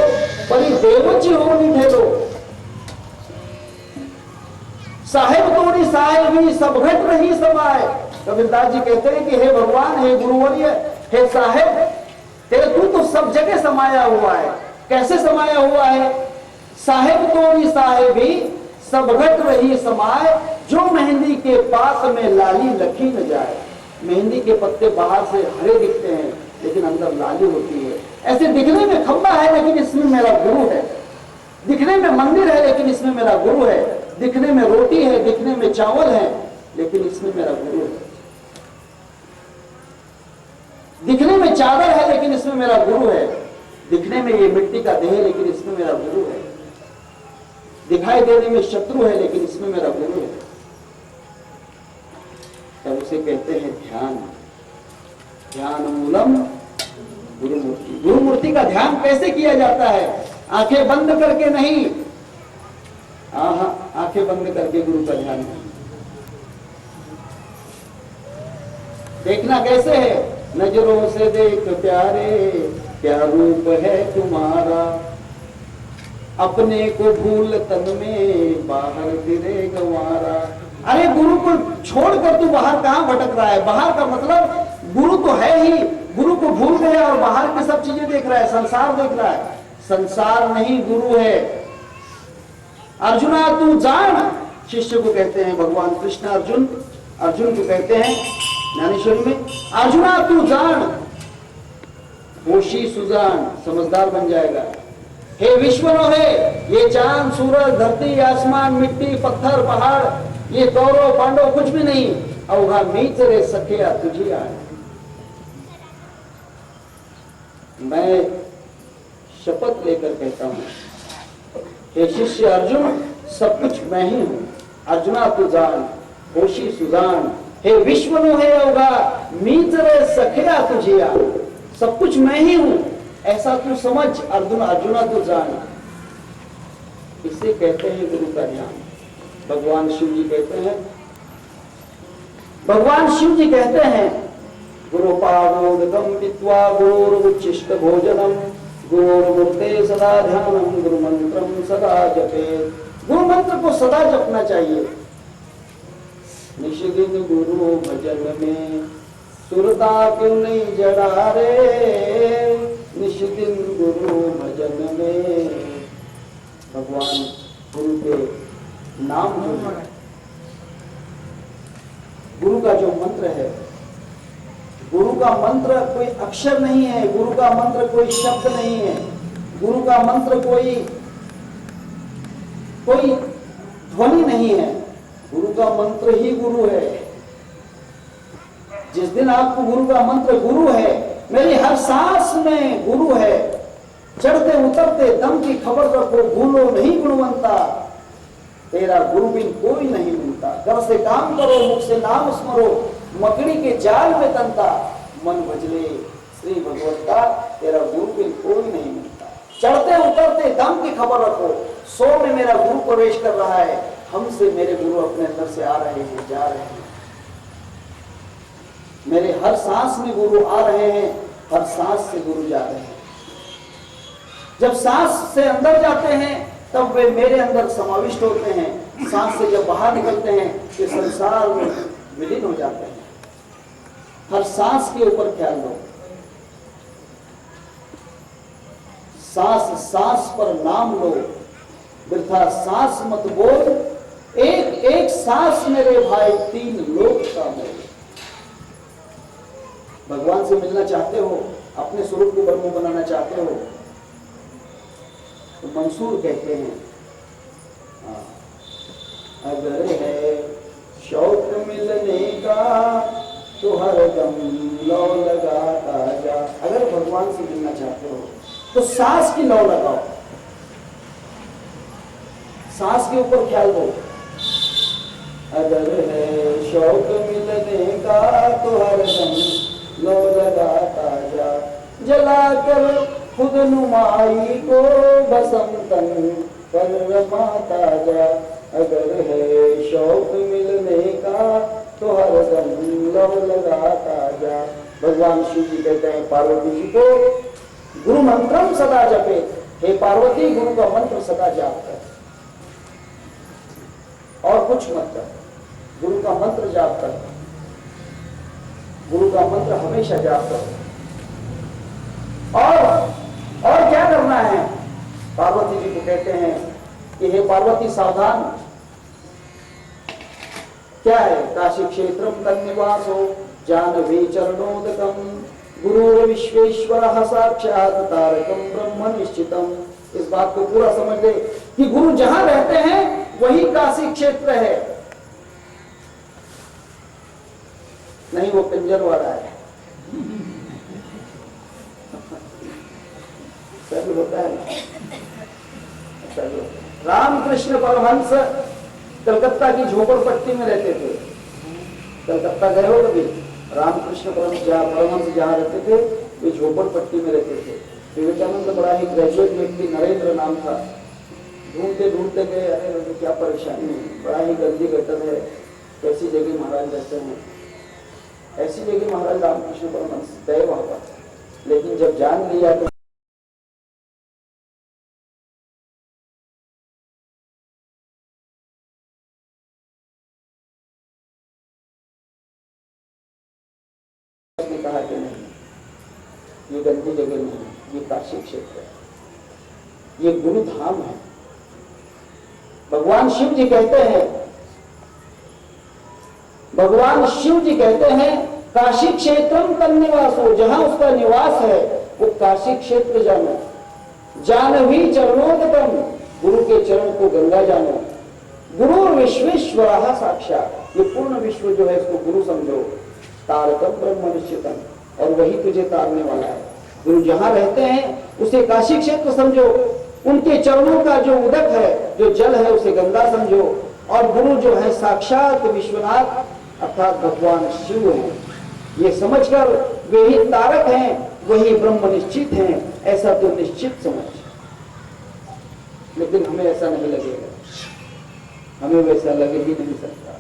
परी देवच हो निठेलो, साहेब तोरी साहेबी सब घट रही समाए। कबीरदास जी कहते हैं कि हे भगवान, हे गुरुवर्य, हे साहेब, तेरे तू तो सब जगह समाया हुआ है। कैसे समाया हुआ है? साहेब तोरी साहेबी सब घट रही समाए, जो मेहंदी के पास में लाली लखी न जाए। मेहंदी के पत्ते बाहर से हरे दिखते हैं लेकिन अंदर लाली होती है। ऐसे दिखने में खंबा है लेकिन इसमें मेरा गुरु है, दिखने में मंदिर है लेकिन इसमें मेरा गुरु है, दिखने में रोटी है, दिखने में चावल है लेकिन इसमें मेरा गुरु है, दिखने में चादर है लेकिन इसमें मेरा गुरु है, दिखने में ये मिट्टी का देह है लेकिन इसमें मेरा गुरु है, दिखाई देने में शत्रु है लेकिन इसमें मेरा गुरु है। तब उसे कहते हैं ध्यान। ध्यान मूलम गुरु मूर्ति। गुरु मूर्ति का ध्यान कैसे किया जाता है? आंखें बंद करके नहीं, आंखें बंद करके गुरु का ध्यान नहीं। देखना कैसे है? नजरों से देख प्यारे क्या रूप है तुम्हारा, अपने को भूल तन में बाहर फिरे गंवारा। अरे गुरु को छोड़कर तू बाहर कहां भटक रहा है? बाहर का मतलब गुरु तो है ही, गुरु को भूल गया और बाहर की सब चीजें देख रहा है, संसार देख रहा है। संसार नहीं गुरु है। अर्जुना तू जान, शिष्य को कहते हैं भगवान कृष्ण। अर्जुन को कहते हैं ज्ञानेश्वरी में, अर्जुना तू जान, होशी सुजान, समझदार बन जाएगा। हे विश्वनो है, ये चांद सूरज धरती आसमान मिट्टी पत्थर पहाड़ ये कौरव पांडव कुछ भी नहीं, अवघा मीत रे सखिया तुझी आए। मैं शपथ लेकर कहता हूं, हे शिष्य अर्जुन, सब कुछ मैं ही हूं। अर्जुना तू जान, होशी सुजान, हे विश्वनो है अवघा मीत रे सखिया तुझी आए। सब कुछ मैं ही हूं, ऐसा तू समझ अर्जुना तू जान। इसे कहते हैं गुरु का ज्ञान। भगवान शिव जी कहते हैं, गुरु पादोदकम विद्वा गुरुरुचिष्ट भोजनम गुरुमूर्ते सदा ध्यानम गुरु मंत्रम सदा जपेत। गुरु मंत्र को सदा जपना चाहिए। निशिदिन गुरु भजन में सुरता क्यों नहीं जड़ा रे, निशिदिन गुरु भजन में। भगवान गुरु के नाम जो है, गुरु का जो मंत्र है, गुरु का मंत्र कोई अक्षर नहीं है, गुरु का मंत्र कोई शब्द नहीं है, गुरु का मंत्र कोई ध्वनि नहीं है, गुरु का मंत्र ही गुरु है। जिस दिन आपको गुरु का मंत्र गुरु है, मेरी हर सांस में गुरु है, चढ़ते उतरते दम की खबर रखो, भूलो नहीं गुणवंता, तेरा गुरु बिन कोई नहीं मिलता। घर से काम करो, मुख से नाम स्मरो, मकड़ी के जाल में तनता, मन भजले श्री भगवंता, तेरा गुरु बिन कोई नहीं मिलता। चढ़ते उतरते दम की खबर रखो, 100 में मेरा गुरु प्रवेश कर रहा है, हमसे मेरे गुरु अपने अंदर से आ रहे हैं, जा रहे हैं। मेरे हर सांस में गुरु आ रहे हैं, हर सांस से गुरु जा रहे हैं। जब सांस से अंदर जाते हैं तब वे मेरे अंदर समाविष्ट होते हैं, सांस से जब बाहर निकलते हैं तो संसार में विलीन हो जाते हैं। हर सांस के ऊपर ख्याल लो, सांस सांस पर नाम लो, वृथा सांस मत बोल, एक एक सांस मेरे भाई 3 लोक का मोल। भगवान से मिलना चाहते हो, अपने स्वरूप को ब्रह्म बनाना चाहते हो, तो मंसूर कहते हैं, अगर है शौक मिलने का तो हर दम लौ लगाता जा। अगर भगवान से मिलना चाहते हो तो सांस की लौ लगाओ, सांस के ऊपर ख्याल दो। अगर है शौक मिलने का तो हर दम लौ लगाता जा, जलाकर खुद नुमाई को बसंतन पर रमाता जा। अगर है शौक मिलने का तो हर दम लव लगाता जा। भगवान शिव जी कहते हैं पार्वती जी को, गुरु मंत्रम सदा जपे, हे पार्वती गुरु का मंत्र सदा जाप कर, और कुछ मत कर, गुरु का मंत्र जाप कर, गुरु का मंत्र हमेशा जाप कर। और क्या करना है? पार्वती जी को कहते हैं कि हे पार्वती सावधान, क्या है? काशी क्षेत्रम तन्निवासो जानवी चरणोदकम गुरु विश्वेश्वर साक्षात तारकम ब्रह्म निश्चितम। इस बात को पूरा समझ ले कि गुरु जहां रहते हैं वही काशी क्षेत्र है, नहीं वो पिंजर वाला है। सब होता है ना। रामकृष्ण परमहंस कलकत्ता की झोपड़पट्टी में रहते थे। कलकत्ता गए हो कभी? रामकृष्ण परमहंस जहाँ रहते थे वे झोपड़पट्टी में रहते थे। विवेकानंद बड़ा ही ग्रेजुएट व्यक्ति, नरेंद्र नाम था, ढूंढते ढूंढते गए, अरे क्या परेशानी है, बड़ा ही गंदी गटर है, कैसी जगह महाराज रहते हैं। ऐसी जगह महाराज रामकृष्ण परमहंस गए वहां पर, लेकिन जब जान लिया तो उसने कहा कि नहीं, ये गंदी जगह नहीं है, ये काशी क्षेत्र है, ये गुरु धाम है। भगवान शिव जी कहते हैं, भगवान शिव जी कहते हैं काशी क्षेत्रम तन्निवासो, जहां उसका निवास है वो काशी क्षेत्र जानो। जानवी चरणोदकम, गुरु के चरण को गंगा जानो। गुरु विश्वेश्वरः साक्षात, ये पूर्ण विश्व जो है इसको गुरु समझो। तारकम ब्रह्म निश्चितम, और वही तुझे तारने वाला है। गुरु जहां रहते हैं उसे काशी क्षेत्र समझो, उनके चरणों का जो उदक है, जो जल है, उसे गंगा समझो। और गुरु जो है साक्षात विश्वनाथ अर्थात भगवान शिव है, ये समझकर वे ही तारक हैं, वही ब्रह्म निश्चित हैं, ऐसा तो निश्चित समझ। लेकिन हमें ऐसा नहीं लगेगा, हमें वैसा लगे ही नहीं सकता,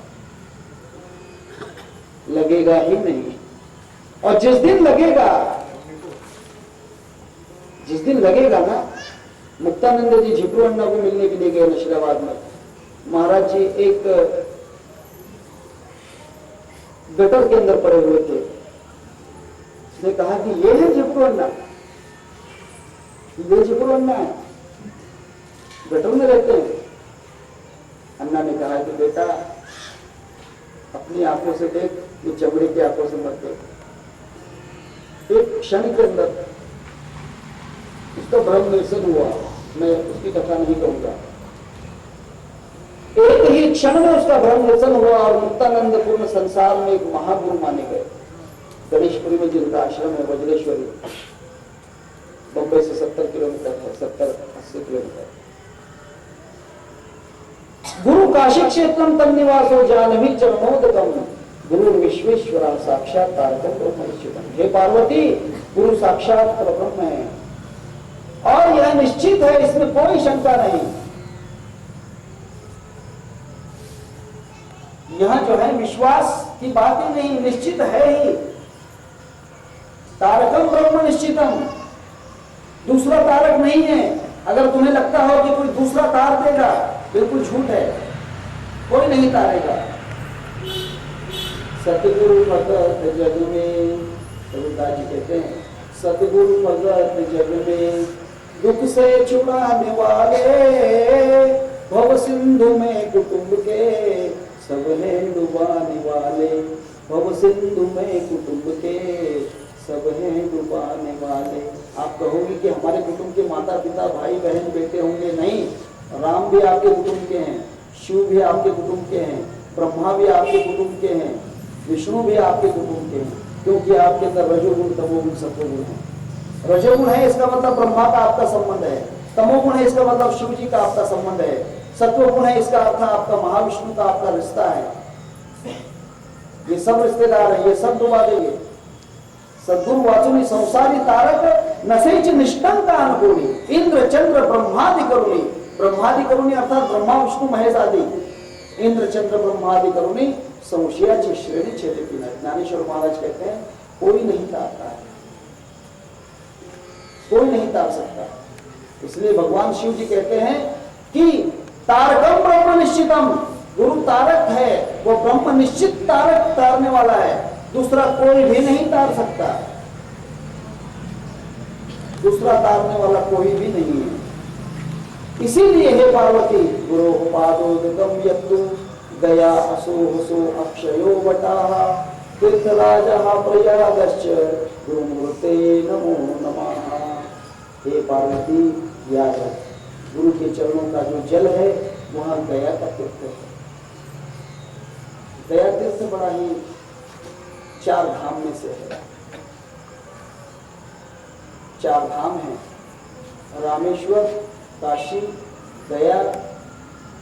लगेगा ही नहीं। और जिस दिन लगेगा ना, मुक्तानंद जी झिपरू अण्णा को मिलने के लिए गए नशीराबाद में। महाराज जी एक गटर के अंदर पड़े हुए थे। उसने कहा कि ये है झिपरू अण्णा, ये झिपरू अण्णा है, गटर में रहते हैं। अन्ना ने कहा कि बेटा अपनी आंखों से देख, ये चमड़े की आंखों से मत देख। एक क्षण के अंदर उसका ब्रह्म निरसन हुआ, मैं उसकी कथा नहीं कहूंगा। एक ही क्षण में उसका ब्रह्म निरसन हुआ और मुक्तानंद पूर्ण संसार में एक महागुरु माने गए। गणेशपुरी में जिनका आश्रम है वज्रेश्वरी, बंबई से 70 किलोमीटर है, 70-80 किलोमीटर। गुरु काशी क्षेत्रम तन्निवासो जानवी चरणोदकम, गुरु विश्वेश्वरा साक्षात तारकम ब्रह्म निश्चितम। हे पार्वती, गुरु साक्षात परब्रह्म है और यह निश्चित है, इसमें कोई शंका नहीं। यहां जो है विश्वास की बात ही नहीं, निश्चित है ही। तारकम ब्रह्म निश्चितम, दूसरा तारक नहीं है। अगर तुम्हें लगता हो कि कोई दूसरा तार देगा, बिल्कुल झूठ है, कोई नहीं तारेगा। सतगुरु भगत जग में, रविदास जी कहते हैं, सतगुरु भगत जग में दुख से छुड़ाने वाले, भव सिंधु में कुटुंब के सब है डुबाने वाले, भव सिंधु में कुटुंब के सब है डुबाने वाले। आप कहोगे कि हमारे कुटुंब के माता पिता भाई बहन बेटे होंगे, नहीं। राम भी आपके कुटुंब के हैं, शिव भी आपके कुटुंब के हैं, ब्रह्मा भी आपके कुटुंब के हैं, विष्णु भी आपके कुटुंब के हैं, क्योंकि आपके अंदर रजोगुण तमोगुण सत्वगुण है। रजोगुण है इसका मतलब ब्रह्मा का आपका संबंध है, तमोगुण है इसका मतलब शिव जी का आपका संबंध है, सत्वगुण है इसका अर्थ आपका महाविष्णु का आपका रिश्ता है। ये सब रिश्तेदार है, ये सब डुबा देंगे। सद्गुरु वाचुनी संसारी तारक नसेच निष्ठं का अनुकूली, इंद्र चंद्र ब्रह्मादि करुणी, ब्रह्मादि करुणी अर्थात ब्रह्मा विष्णु महेश आदि, इंद्र चंद्र ब्रह्मादि करुणी संशयाची श्रेणी छेदती नहीं। ज्ञानेश्वर महाराज कहते हैं कोई नहीं तारता है, कोई नहीं तार सकता। इसलिए भगवान शिव जी कहते हैं कि तारकम ब्रह्म निश्चितम, गुरु तारक है, वो ब्रह्म निश्चित तारक तारने वाला है, दूसरा कोई भी नहीं तार सकता, दूसरा तारने वाला कोई भी नहीं है। इसीलिए हे पार्वती, गुरु पादोदकम यत्तु गया असो हसो अक्षयो वटाः तीर्थराजः प्रयागश्च गुरुमूर्ते नमो नमः। हे पार्वती, याद है गुरु के चरणों का जो जल है वहां गया का तीर्थ है। गया तीर्थ बड़ा ही 4 धाम में से है। 4 धाम है, रामेश्वर, काशी, गया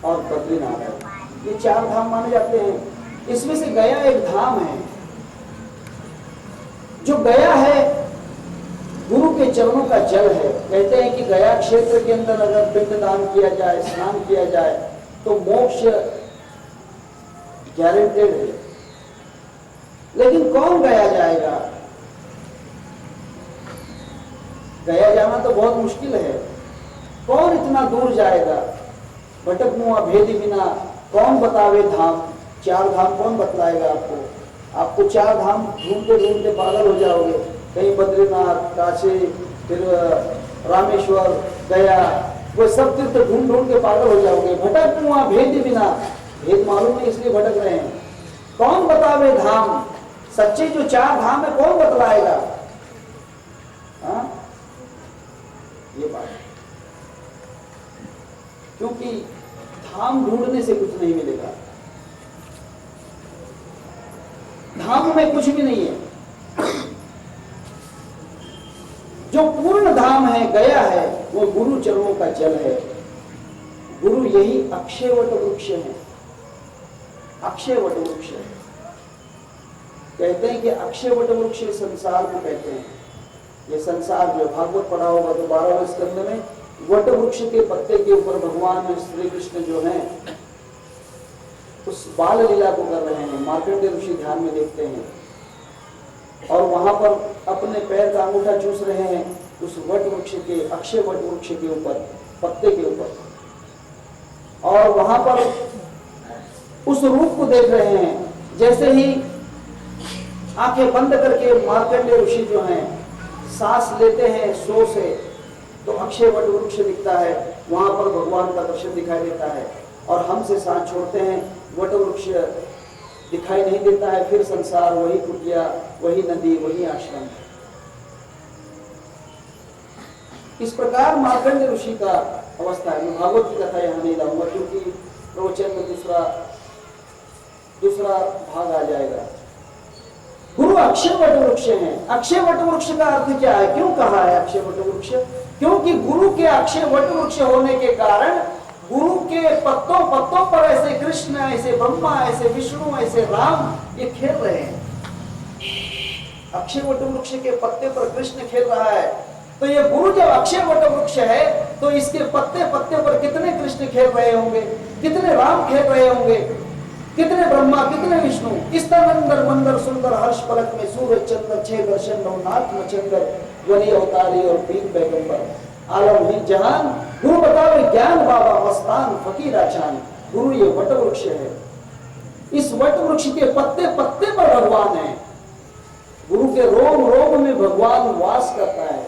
और बद्रीनाथ। ये 4 धाम माने जाते हैं। इसमें से गया एक धाम है। जो गया है गुरु के चरणों का जल है। कहते हैं कि गया क्षेत्र के अंदर अगर पिंडदान किया जाए, स्नान किया जाए तो मोक्ष गारंटेड है। लेकिन कौन गया जाएगा? गया जाना तो बहुत मुश्किल है, कौन इतना दूर जाएगा? भटक मुआ भेदी बिना कौन बतावे धाम, चार धाम कौन बतलाएगा आपको? आपको चार धाम ढूंढते ढूंढते पागल हो जाओगे, कहीं बद्रीनाथ, काशी, फिर रामेश्वर, गया, वो सब तीर्थ ढूंढ ढूंढ के पागल हो जाओगे। भटक मुआ भेदी बिना, भेद मालूम नहीं इसलिए भटक रहे हैं। कौन बतावे धाम, सच्चे जो चार धाम है कौन बतलाएगा? हाँ, ये बात है। क्योंकि धाम ढूंढने से कुछ नहीं मिलेगा, धाम में कुछ भी नहीं है। जो पूर्ण धाम है, गया है, वो गुरु चरणों का जल है। गुरु यही अक्षय वट वृक्ष है, अक्षय वट वृक्ष है। कहते हैं कि अक्षय वट वृक्ष संसार को कहते हैं। ये संसार जो भागवत पढ़ा होगा तो 12वें स्कंद में वट वृक्ष के पत्ते के ऊपर भगवान श्री कृष्ण जो हैं उस बाल लीला को कर रहे हैं। मार्कंडेय ऋषि ध्यान में देखते हैं और वहां पर अपने पैर का अंगूठा चूस रहे हैं उस वट वृक्ष के, अक्षय वट वृक्ष के ऊपर, पत्ते के ऊपर, और वहां पर उस रूप को देख रहे हैं। जैसे ही आंखें बंद करके मार्कंडेय ऋषि जो हैं सांस लेते हैं सो से, तो अक्षय वट वृक्ष दिखता है, वहां पर भगवान का दर्शन दिखाई देता है। और हम से सांस छोड़ते हैं, वट वृक्ष दिखाई नहीं देता है, फिर संसार वही कुटिया, वही नदी, वही आश्रम। इस प्रकार मार्कंडेय ऋषि का अवस्था है। मैं भागवत की कथा यहां नहीं लाऊंगा क्योंकि प्रवचन में दूसरा भाग आ जाएगा। गुरु अक्षय वट वृक्ष हैं। अक्षय वट वृक्ष का अर्थ क्या है? क्यों कहा है अक्षय वट वृक्ष? क्योंकि गुरु के अक्षय वट वृक्ष होने के कारण गुरु के पत्तों पत्तों पर ऐसे कृष्ण, ऐसे ब्रह्मा, ऐसे विष्णु, ऐसे राम ये खेल रहे हैं। अक्षय वट वृक्ष के पत्ते पर कृष्ण खेल रहा है, तो ये गुरु जब अक्षय वट वृक्ष है तो इसके पत्ते पत्ते पर कितने कृष्ण खेल रहे होंगे, कितने राम खेल रहे होंगे, कितने ब्रह्मा, कितने विष्णु। इस तरह मंदर सुंदर हर्ष पलक में सूरज चंद्र छह दर्शन नवनाथ मचंदर वली अवतारी और पीर पैगंबर आलम ही जहान। गुरु बतावे ज्ञान बाबा मस्तान फकीर आचान। गुरु ये वट वृक्ष है। इस वट वृक्ष के पत्ते पत्ते पर भगवान है। गुरु के रोम रोम में भगवान वास करता है।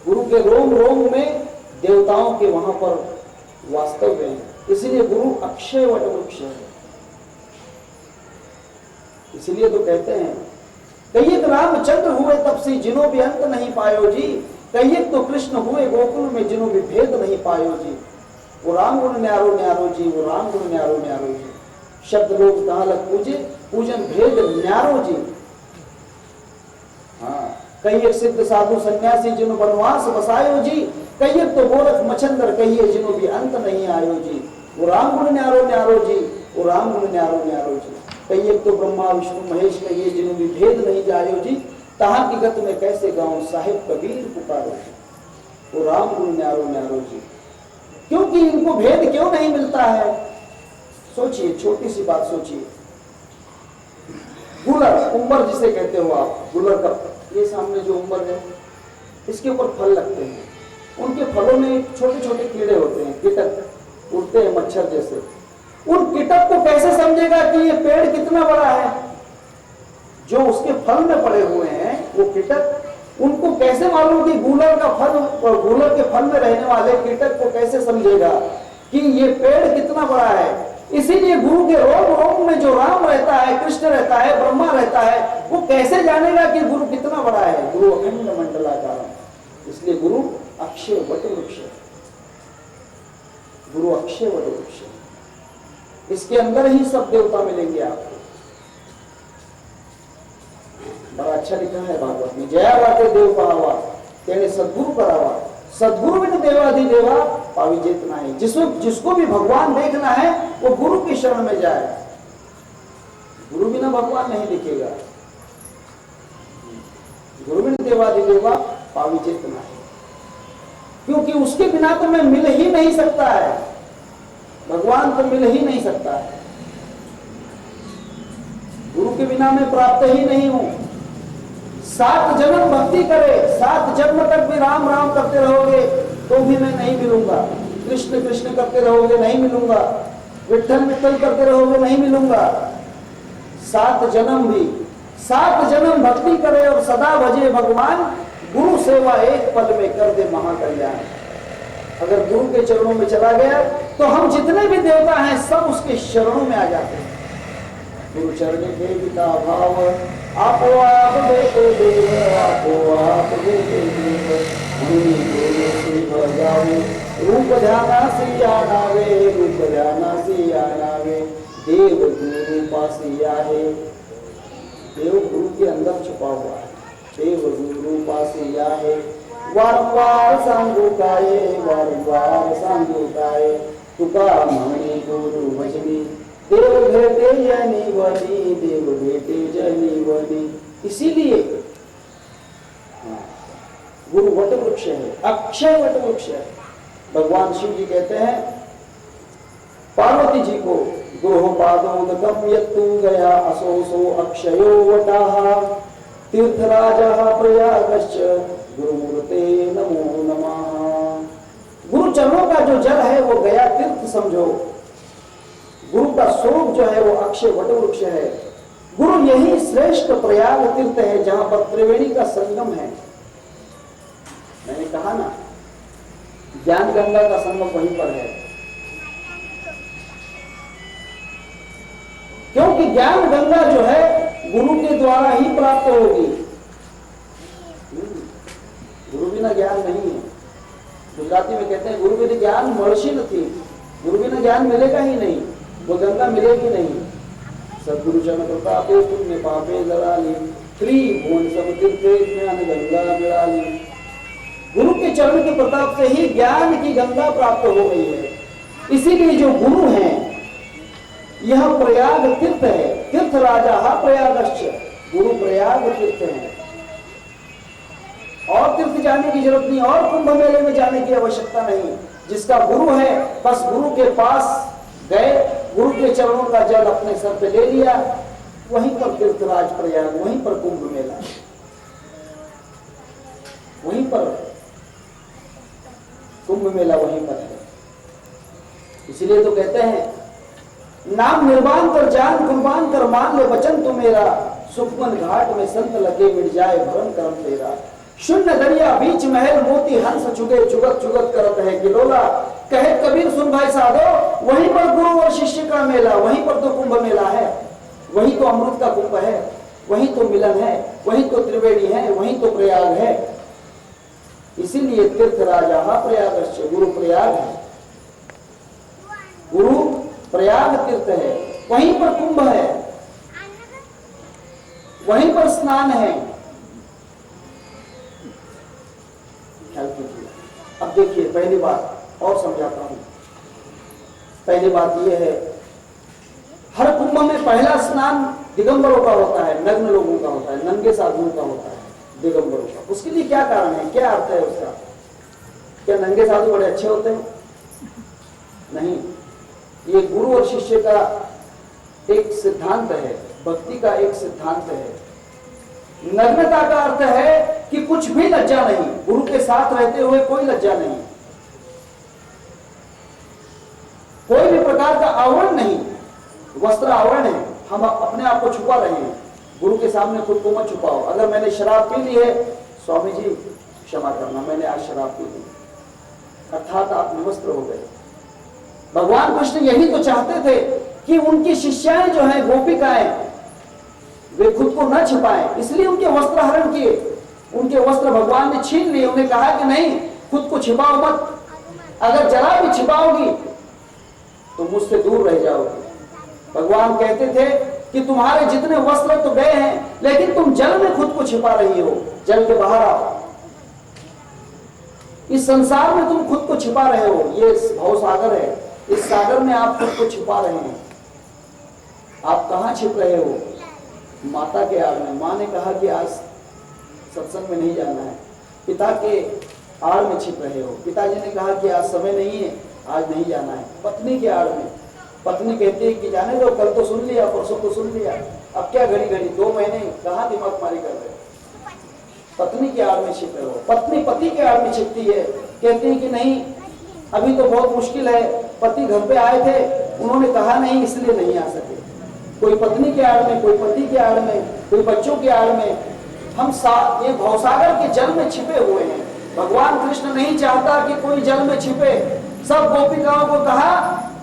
गुरु के रोम रोम में देवताओं के वहां पर वास्तव्य है। इसलिए गुरु अक्षय वट वृक्ष है। इसलिए तो कहते हैं कहिए रामचंद्र हुए तब से जिनो भी अंत नहीं पायो जी, कहिए तो कृष्ण हुए गोकुल में जिनो भी भेद नहीं पायो जी। वो राम गुण न्यारो न्यारो जी, वो राम गुण न्यारो न्यारो जी। शब्द लोग कहाँ लग पूजे, पूजन भेद न्यारो जी। हाँ, कहिए सिद्ध साधु सन्यासी जिनो वनवास बसायो जी, कहिए तो गोरख मछंदर, कहिए जिनो भी अंत नहीं आयो जी। वो राम गुण न्यारो न्यारो जी, वो राम गुण न्यारो न्यारो जी। कहिए तो ब्रह्मा विष्णु महेश, कहिए जिनो भी भेद नहीं जायो जी। तहां की गत में कैसे गाऊं साहिब कबीर पुकारो जी। वो राम गुण न्यारो न्यारो जी। क्योंकि इनको भेद क्यों नहीं मिलता है? सोचिए, छोटी सी बात सोचिए। गुलर, उम्बर जिसे कहते हो आप, गुलर का ये सामने जो उम्बर है इसके ऊपर फल लगते हैं। उनके फलों में छोटे छोटे कीड़े होते हैं, कीटक उड़ते हैं मच्छर जैसे। उन कीटक को कैसे समझेगा कि ये पेड़ कितना बड़ा है? जो उसके फल में पड़े हुए हैं वो कीटक, उनको कैसे मालूम कि गूलर का फल और गूलर के फल में रहने वाले कीटक को कैसे समझेगा कि ये पेड़ कितना बड़ा है? इसीलिए गुरु के रोम रोम में जो राम रहता है, कृष्ण रहता है, ब्रह्मा रहता है, वो कैसे जानेगा कि गुरु कितना बड़ा है? गुरु अखंड मंडलाकार। इसलिए गुरु अक्षय वट वृक्ष है। गुरु अक्षय वट वृक्ष है। इसके अंदर ही सब देवता मिलेंगे आपको। बड़ा अच्छा लिखा है भागवत में, जया बाटे देव पावा तेने सदगुरु करावा, सदगुरु बिन देवाधि देवा पावी जेतना है। जिसको भी भगवान देखना है वो गुरु की शरण में जाए। गुरु बिना भगवान नहीं दिखेगा। गुरु बिन देवाधि देवा पावी जेतना है, क्योंकि उसके बिना तो मैं मिल ही नहीं सकता है। भगवान तो मिल ही नहीं सकता है। गुरु के बिना मैं प्राप्त ही नहीं हूं। 7 जन्म भक्ति करे, 7 जन्म तक भी राम राम करते रहोगे तो भी मैं नहीं मिलूंगा, कृष्ण कृष्ण करते रहोगे नहीं मिलूंगा, विठ्ठल विठ्ठल करते रहोगे नहीं मिलूंगा। 7 जन्म भी, 7 जन्म भक्ति करे और सदा भजे भगवान, गुरु सेवा एक पल में कर दे महाकल्याण। अगर गुरु के चरणों में चला गया तो हम जितने भी देवता हैं सब उसके चरणों में आ जाते हैं। गुरु चरण के पिता भाव, आपो आप देते देव, आपो आप देते देव, मुनि गुरु शिव जावे, रूप ध्याना सिया नावे, रूप ध्याना सिया नावे, देव गुरु पासी आए। देव गुरु के अंदर छुपा हुआ है, देव गुरु पासी आए। वारंवार सांगू गाये, वारंवार सांगू गाये, तुका म्हणे गुरु भजनी, देव भेटे जनी बनी, देव भेटे जनी बनी। इसीलिए गुरु वट वृक्ष है, अक्षय वट वृक्ष है। भगवान शिव जी कहते हैं पार्वती जी को, गुरु पादोदकम यत्तु गया असोसो अक्षयो वटाः, तीर्थराजः प्रयागश्च गुरुमूर्ते नमो नमः। गुरु चरणों का जो जल है वो गया तीर्थ समझो, गुरु का स्वरूप जो है वो अक्षय वट वृक्ष है। गुरु यही श्रेष्ठ प्रयाग तीर्थ है जहां पर त्रिवेणी का संगम है। मैंने कहा ना, ज्ञान गंगा का संगम वहीं पर है, क्योंकि ज्ञान गंगा जो है गुरु के द्वारा ही प्राप्त होगी। गुरु बिना ज्ञान नहीं है। गुजराती में कहते हैं गुरु बिना ज्ञान मर्षि नहीं, गुरु बिना ज्ञान मिलेगा ही नहीं, वो गंगा मिलेगी नहीं। सदगुरु चरण प्रतापे पुण्य पापे जराली, त्रिभुवन सब तीर्थे ज्ञान गंगा मिलाली। गुरु के चरण के प्रताप से ही ज्ञान की गंगा प्राप्त हो गई है। इसीलिए जो गुरु हैं यह प्रयाग तीर्थ है, तीर्थ राजा प्रयागश्च, गुरु प्रयाग तीर्थ है। और तीर्थ जाने की जरूरत नहीं, और कुंभ मेले में जाने की आवश्यकता नहीं। जिसका गुरु है बस गुरु के पास गए, गुरु के चरणों का जल अपने सर पे ले लिया, वहीं पर तीर्थराज प्रयाग, वहीं पर कुंभ मेला, वहीं पर कुंभ मेला वहीं पर है। इसलिए तो कहते हैं नाम निर्वाण कर जान कुर्बान कर, मान ले वचन तो मेरा, सुखमन घाट में संत लगे मिट जाए भरम करम तेरा। शून्य दरिया बीच महल मोती हंस चुगे, चुगत चुगत करत है गिलोला। कहे कबीर सुन भाई साधो, वहीं पर गुरु और शिष्य का मेला, वहीं पर तो कुंभ मेला है, वहीं तो अमृत का कुंभ है, वहीं तो मिलन है, वहीं तो त्रिवेणी है, वहीं तो प्रयाग है। इसीलिए तीर्थ राजा प्रयागश्च, गुरु प्रयाग है, गुरु प्रयाग तीर्थ है, वहीं पर कुंभ है, वहीं पर स्नान है। ख्याल कीजिए। अब देखिए पहली बात और समझाता हूं। पहली बात यह है, हर कुंभ में पहला स्नान दिगंबरों का होता है, नग्न लोगों का होता है, नंगे साधुओं का होता है, दिगंबरों का। उसके लिए क्या कारण है, क्या अर्थ है उसका? क्या नंगे साधु बड़े अच्छे होते हैं? नहीं, ये गुरु और शिष्य का एक सिद्धांत है, भक्ति का एक सिद्धांत है। नग्नता का अर्थ है कि कुछ भी लज्जा नहीं, गुरु के साथ रहते हुए कोई लज्जा नहीं, कोई भी प्रकार का आवरण नहीं, वस्त्र आवरण है, हम अपने आप को छुपा रहे हैं। गुरु के सामने खुद को मत छुपाओ। अगर मैंने शराब पी ली है, स्वामी जी क्षमा करना, मैंने आज शराब पी ली, अर्थात आप निवस्त्र हो गए। भगवान कृष्ण यही तो चाहते थे कि उनकी शिष्याएं जो हैं, गोपिकाएं, वे खुद को न छिपाएं, इसलिए उनके वस्त्र हरण किए, उनके वस्त्र भगवान ने छीन लिए। उन्हें कहा कि नहीं, खुद को छिपाओ मत, अगर जरा भी छिपाओगी तो मुझसे दूर रह जाओगी। भगवान कहते थे कि तुम्हारे जितने वस्त्र तो गए हैं, लेकिन तुम जल में खुद को छिपा रही हो, जल के बाहर आओ। इस संसार में तुम खुद को छिपा रहे हो, ये भव सागर है, इस सागर में आप खुद को छिपा रहे हैं। आप कहां छिप रहे हो? माता के आड़ में। मां ने कहा कि आज सत्संग में नहीं जाना है, पिता के आड़ में छिप रहे हो। पिताजी ने कहा कि आज समय नहीं है, आज नहीं जाना है। पत्नी के आड़ में, पत्नी कहती है कि जाने दो, कल तो सुन लिया, परसों तो सुन लिया, अब क्या घड़ी घड़ी 2 महीने कहाँ दिमाग मारी कर रहे हो? पत्नी के आड़ में छिपे हो, पत्नी पति के आड़ में छिपती है, कहती है कि नहीं अभी तो बहुत मुश्किल है, पति घर पे आए थे, उन्होंने कहा नहीं इसलिए नहीं आ सके। कोई पत्नी के आड़ में, कोई पति के आड़ में, कोई बच्चों के आड़ में, हम ये भवसागर के जल में छिपे हुए हैं। भगवान कृष्ण नहीं चाहता कि कोई जल में छिपे। सब गोपिकाओं को कहा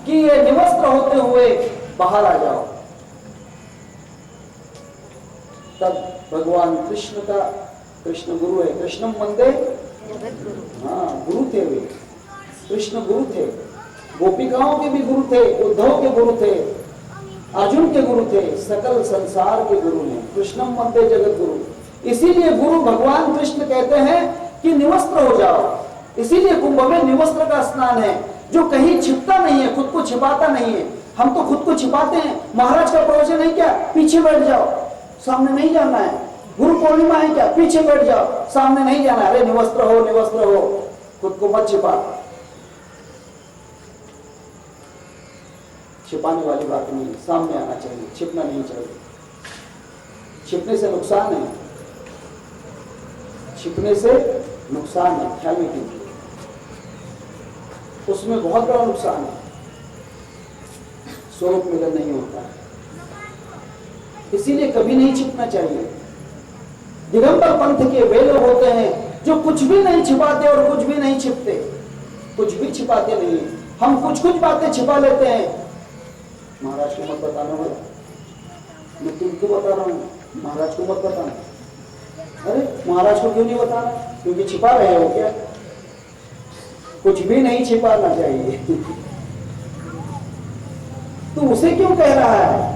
कि ये निवस्त्र होते हुए बाहर आ जाओ। तब भगवान कृष्ण का, कृष्ण गुरु है, कृष्णम वंदे, हाँ गुरु थे वे, कृष्ण गुरु थे, गोपिकाओं के भी गुरु थे, उद्धव के गुरु थे, अर्जुन के गुरु थे, सकल संसार के गुरु हैं। कृष्णम वंदे जगत गुरु। इसीलिए गुरु भगवान कृष्ण कहते हैं कि निवस्त्र हो जाओ। इसीलिए कुंभ में निवस्त्र का स्नान है, जो कहीं छिपता नहीं है, खुद को छिपाता नहीं है। हम तो खुद को छिपाते हैं। महाराज का प्रवचन है क्या, पीछे बैठ जाओ, सामने नहीं जाना है। गुरु पूर्णिमा है क्या, पीछे बैठ जाओ, सामने नहीं जाना है। अरे निवस्त्र हो, निवस्त्र हो, खुद को मत छिपा। छिपाने वाली बात नहीं, सामने आना चाहिए, छिपना नहीं चाहिए। छिपने से नुकसान है, छिपने से नुकसान है, ख्याल में कीजिए, उसमें बहुत बड़ा नुकसान है, स्वरूप मिलन नहीं होता है। इसीलिए कभी नहीं छिपना चाहिए। दिगंबर पंथ के वे लोग होते हैं जो कुछ भी नहीं छिपाते और कुछ भी नहीं छिपते, कुछ भी छिपाते नहीं। हम कुछ कुछ बातें छिपा लेते हैं। महाराज को मत बताना भाई, मैं तुमको बता रहा हूँ, महाराज को मत बताना। अरे महाराज को क्यों नहीं बताना? क्योंकि छिपा रहे हो क्या? कुछ भी नहीं छिपाना चाहिए। तू उसे क्यों कह रहा है?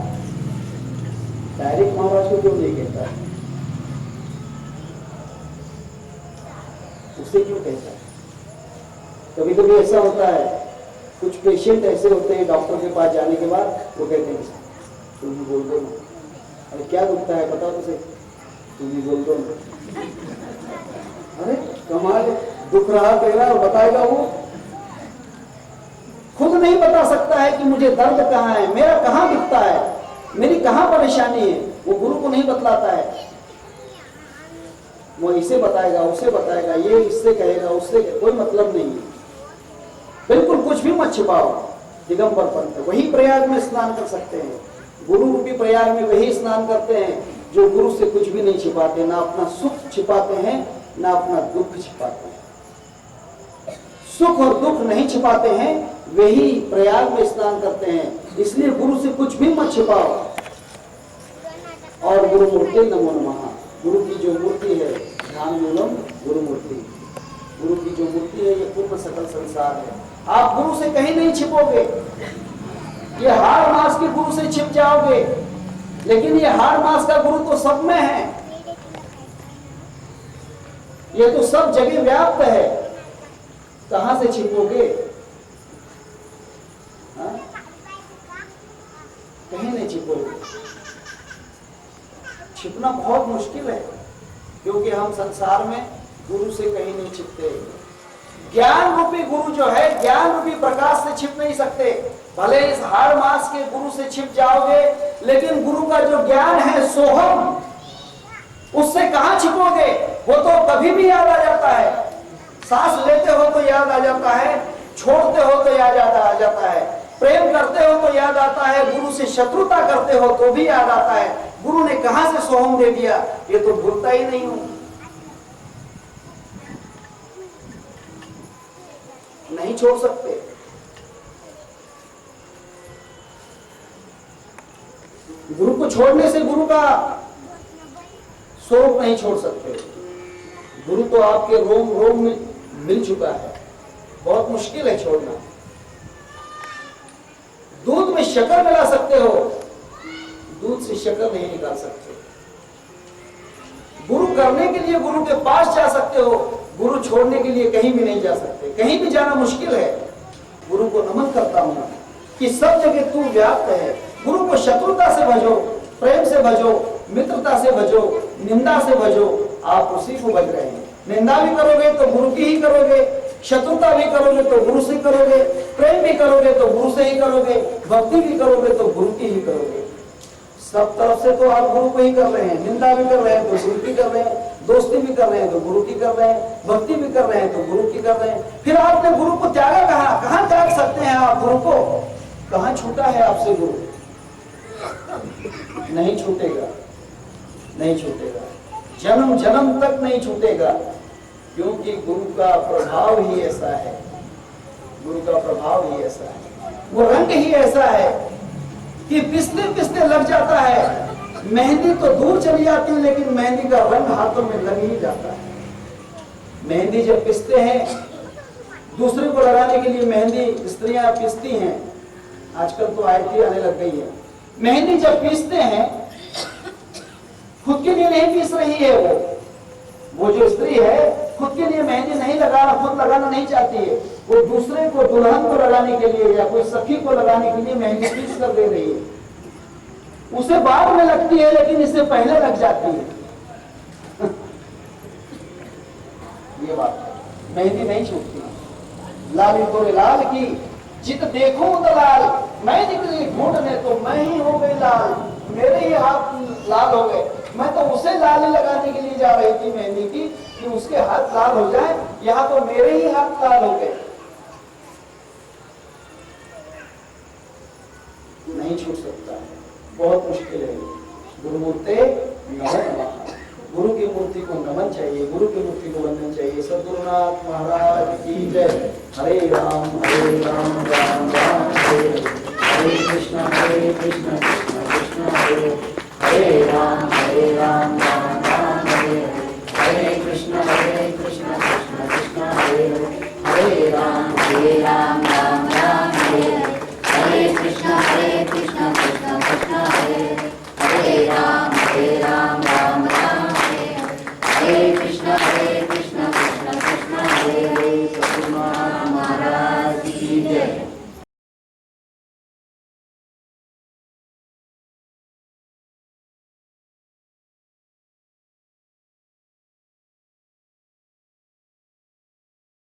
डायरेक्ट महाराज को क्यों नहीं कहता है? उसे क्यों कहता है? कभी कभी ऐसा होता है, कुछ पेशेंट ऐसे होते हैं, डॉक्टर के पास जाने के बाद वो कहते हैं तुम भी बोल दो ना। अरे क्या दुखता है बताओ तो सही, तुम भी बोल दो ना। अरे कमाल, दुख रहा तेरा और बताएगा वो? खुद नहीं बता सकता है कि मुझे दर्द कहाँ है, मेरा कहाँ दुखता है, मेरी कहाँ परेशानी है। वो गुरु को नहीं बतलाता है। वो इसे बताएगा, उसे बताएगा, ये इससे कहेगा, उससे, कोई मतलब नहीं है। बिल्कुल कुछ भी मत छिपाओ। दिगंबर पंथ वही प्रयाग में स्नान कर सकते हैं, गुरु रूपी प्रयाग में वही स्नान करते हैं जो गुरु से कुछ भी नहीं छिपाते, ना अपना सुख छिपाते हैं, ना अपना दुख छिपाते हैं। सुख और दुख नहीं छिपाते हैं, वही प्रयाग में स्नान करते हैं। इसलिए गुरु से कुछ भी मत छिपाओ। और गुरु मूर्ति नमो नमः, गुरु की जो मूर्ति है, ध्यान मूलम गुरु मूर्ति, गुरु की जो मूर्ति है ये पूर्ण सकल संसार है। आप गुरु से कहीं नहीं छिपोगे। ये हाड़ मास के गुरु से छिप जाओगे, लेकिन ये हाड़ मास का गुरु तो सब में है, ये तो सब जगह व्याप्त है। कहां से छिपोगे? हाँ? कहीं नहीं छिपोगे। छिपना बहुत मुश्किल है, क्योंकि हम संसार में गुरु से कहीं नहीं छिपते। ज्ञान रूपी गुरु जो है, ज्ञान रूपी प्रकाश से छिप नहीं सकते। भले इस हाड़ मास के गुरु से छिप जाओगे, लेकिन गुरु का जो ज्ञान है सोहम, उससे कहां छिपोगे? वो तो कभी भी याद आ जाता है। सांस लेते हो तो याद आ जाता है, छोड़ते हो तो याद आ जाता है, प्रेम करते हो तो याद आता है, गुरु से शत्रुता करते हो तो भी याद आता है। गुरु ने कहां से सोहम दे दिया, ये तो भूलता ही नहीं हूं। नहीं छोड़ सकते। गुरु को छोड़ने से गुरु का स्वरूप नहीं छोड़ सकते। गुरु तो आपके रोम रोम में मिल चुका है, बहुत मुश्किल है छोड़ना। दूध में शक्कर मिला सकते हो, दूध से शक्कर नहीं निकाल सकते। गुरु करने के लिए गुरु के पास जा सकते हो, गुरु छोड़ने के लिए कहीं भी नहीं जा सकते। कहीं भी जाना मुश्किल है। गुरु को नमन करता हूं कि सब जगह तू व्याप्त है। गुरु को शत्रुता से भजो, प्रेम से भजो, मित्रता से भजो, निंदा से भजो, आप उसी को भज रहे हैं। निंदा भी करोगे तो गुरु की ही करोगे, शत्रुता भी करोगे तो गुरु से करोगे, प्रेम भी करोगे तो गुरु से ही करोगे, भक्ति भी करोगे तो गुरु की ही करोगे। सब तरफ से तो आप गुरु को ही कर रहे हैं, निंदा भी कर रहे हैं तो गुरु की कर रहे हैं, दोस्ती भी कर रहे हैं तो गुरु की कर रहे हैं, भक्ति भी कर रहे हैं तो गुरु की कर रहे हैं। फिर आपने गुरु को त्यागा कहाँ? कहाँ त्याग सकते हैं आप गुरु को? कहाँ छूटा है आपसे गुरु? नहीं छूटेगा, नहीं छूटेगा, जन्म जन्म तक नहीं छूटेगा, क्योंकि गुरु का प्रभाव ही ऐसा है, गुरु का प्रभाव ही ऐसा है, वो रंग ही ऐसा है कि पिसते पिसते लग जाता है। मेहंदी तो दूर चली जाती है, लेकिन मेहंदी का रंग हाथों में लग ही जाता है। मेहंदी जब पिसते हैं, दूसरे को लगाने के लिए मेहंदी स्त्रियां पिसती हैं, आजकल तो आईटी आने लग गई है। मेहंदी जब पीसते हैं, खुद के लिए नहीं पीस रही है वो जो स्त्री है खुद के लिए मेहंदी नहीं लगाना, खुद लगाना नहीं चाहती है, वो दूसरे को, दुल्हन को लगाने के लिए या कोई सखी को लगाने के लिए मेहंदी पीस कर दे रही है। उसे बाद में लगती है, लेकिन इससे पहले लग जाती है। ये बात है, मेहंदी नहीं छूटती। लाली तोरे लाल की जित देखो दलाल, मैं निकली ढूंढने तो मैं ही हो गई लाल, मेरे ही हाथ लाल हो गए। मैं तो उसे लाली लगाने के लिए जा रही थी मेहंदी की, कि उसके हाथ लाल हो जाए, यहाँ तो मेरे ही हाथ लाल हो गए। नहीं छूट सकता है, बहुत मुश्किल है। गुरुमूर्ते नमः, गुरु की मूर्ति को नमन चाहिए, गुरु की मूर्ति को वंदन चाहिए। सद्गुरुनाथ महाराज की जय। हरे राम राम राम हरे हरे, कृष्ण कृष्ण कृष्ण हरे हरे, राम राम राम हरे हरे, कृष्ण कृष्ण कृष्ण हरे हरे, राम राम राम हरे हरे, कृष्ण कृष्ण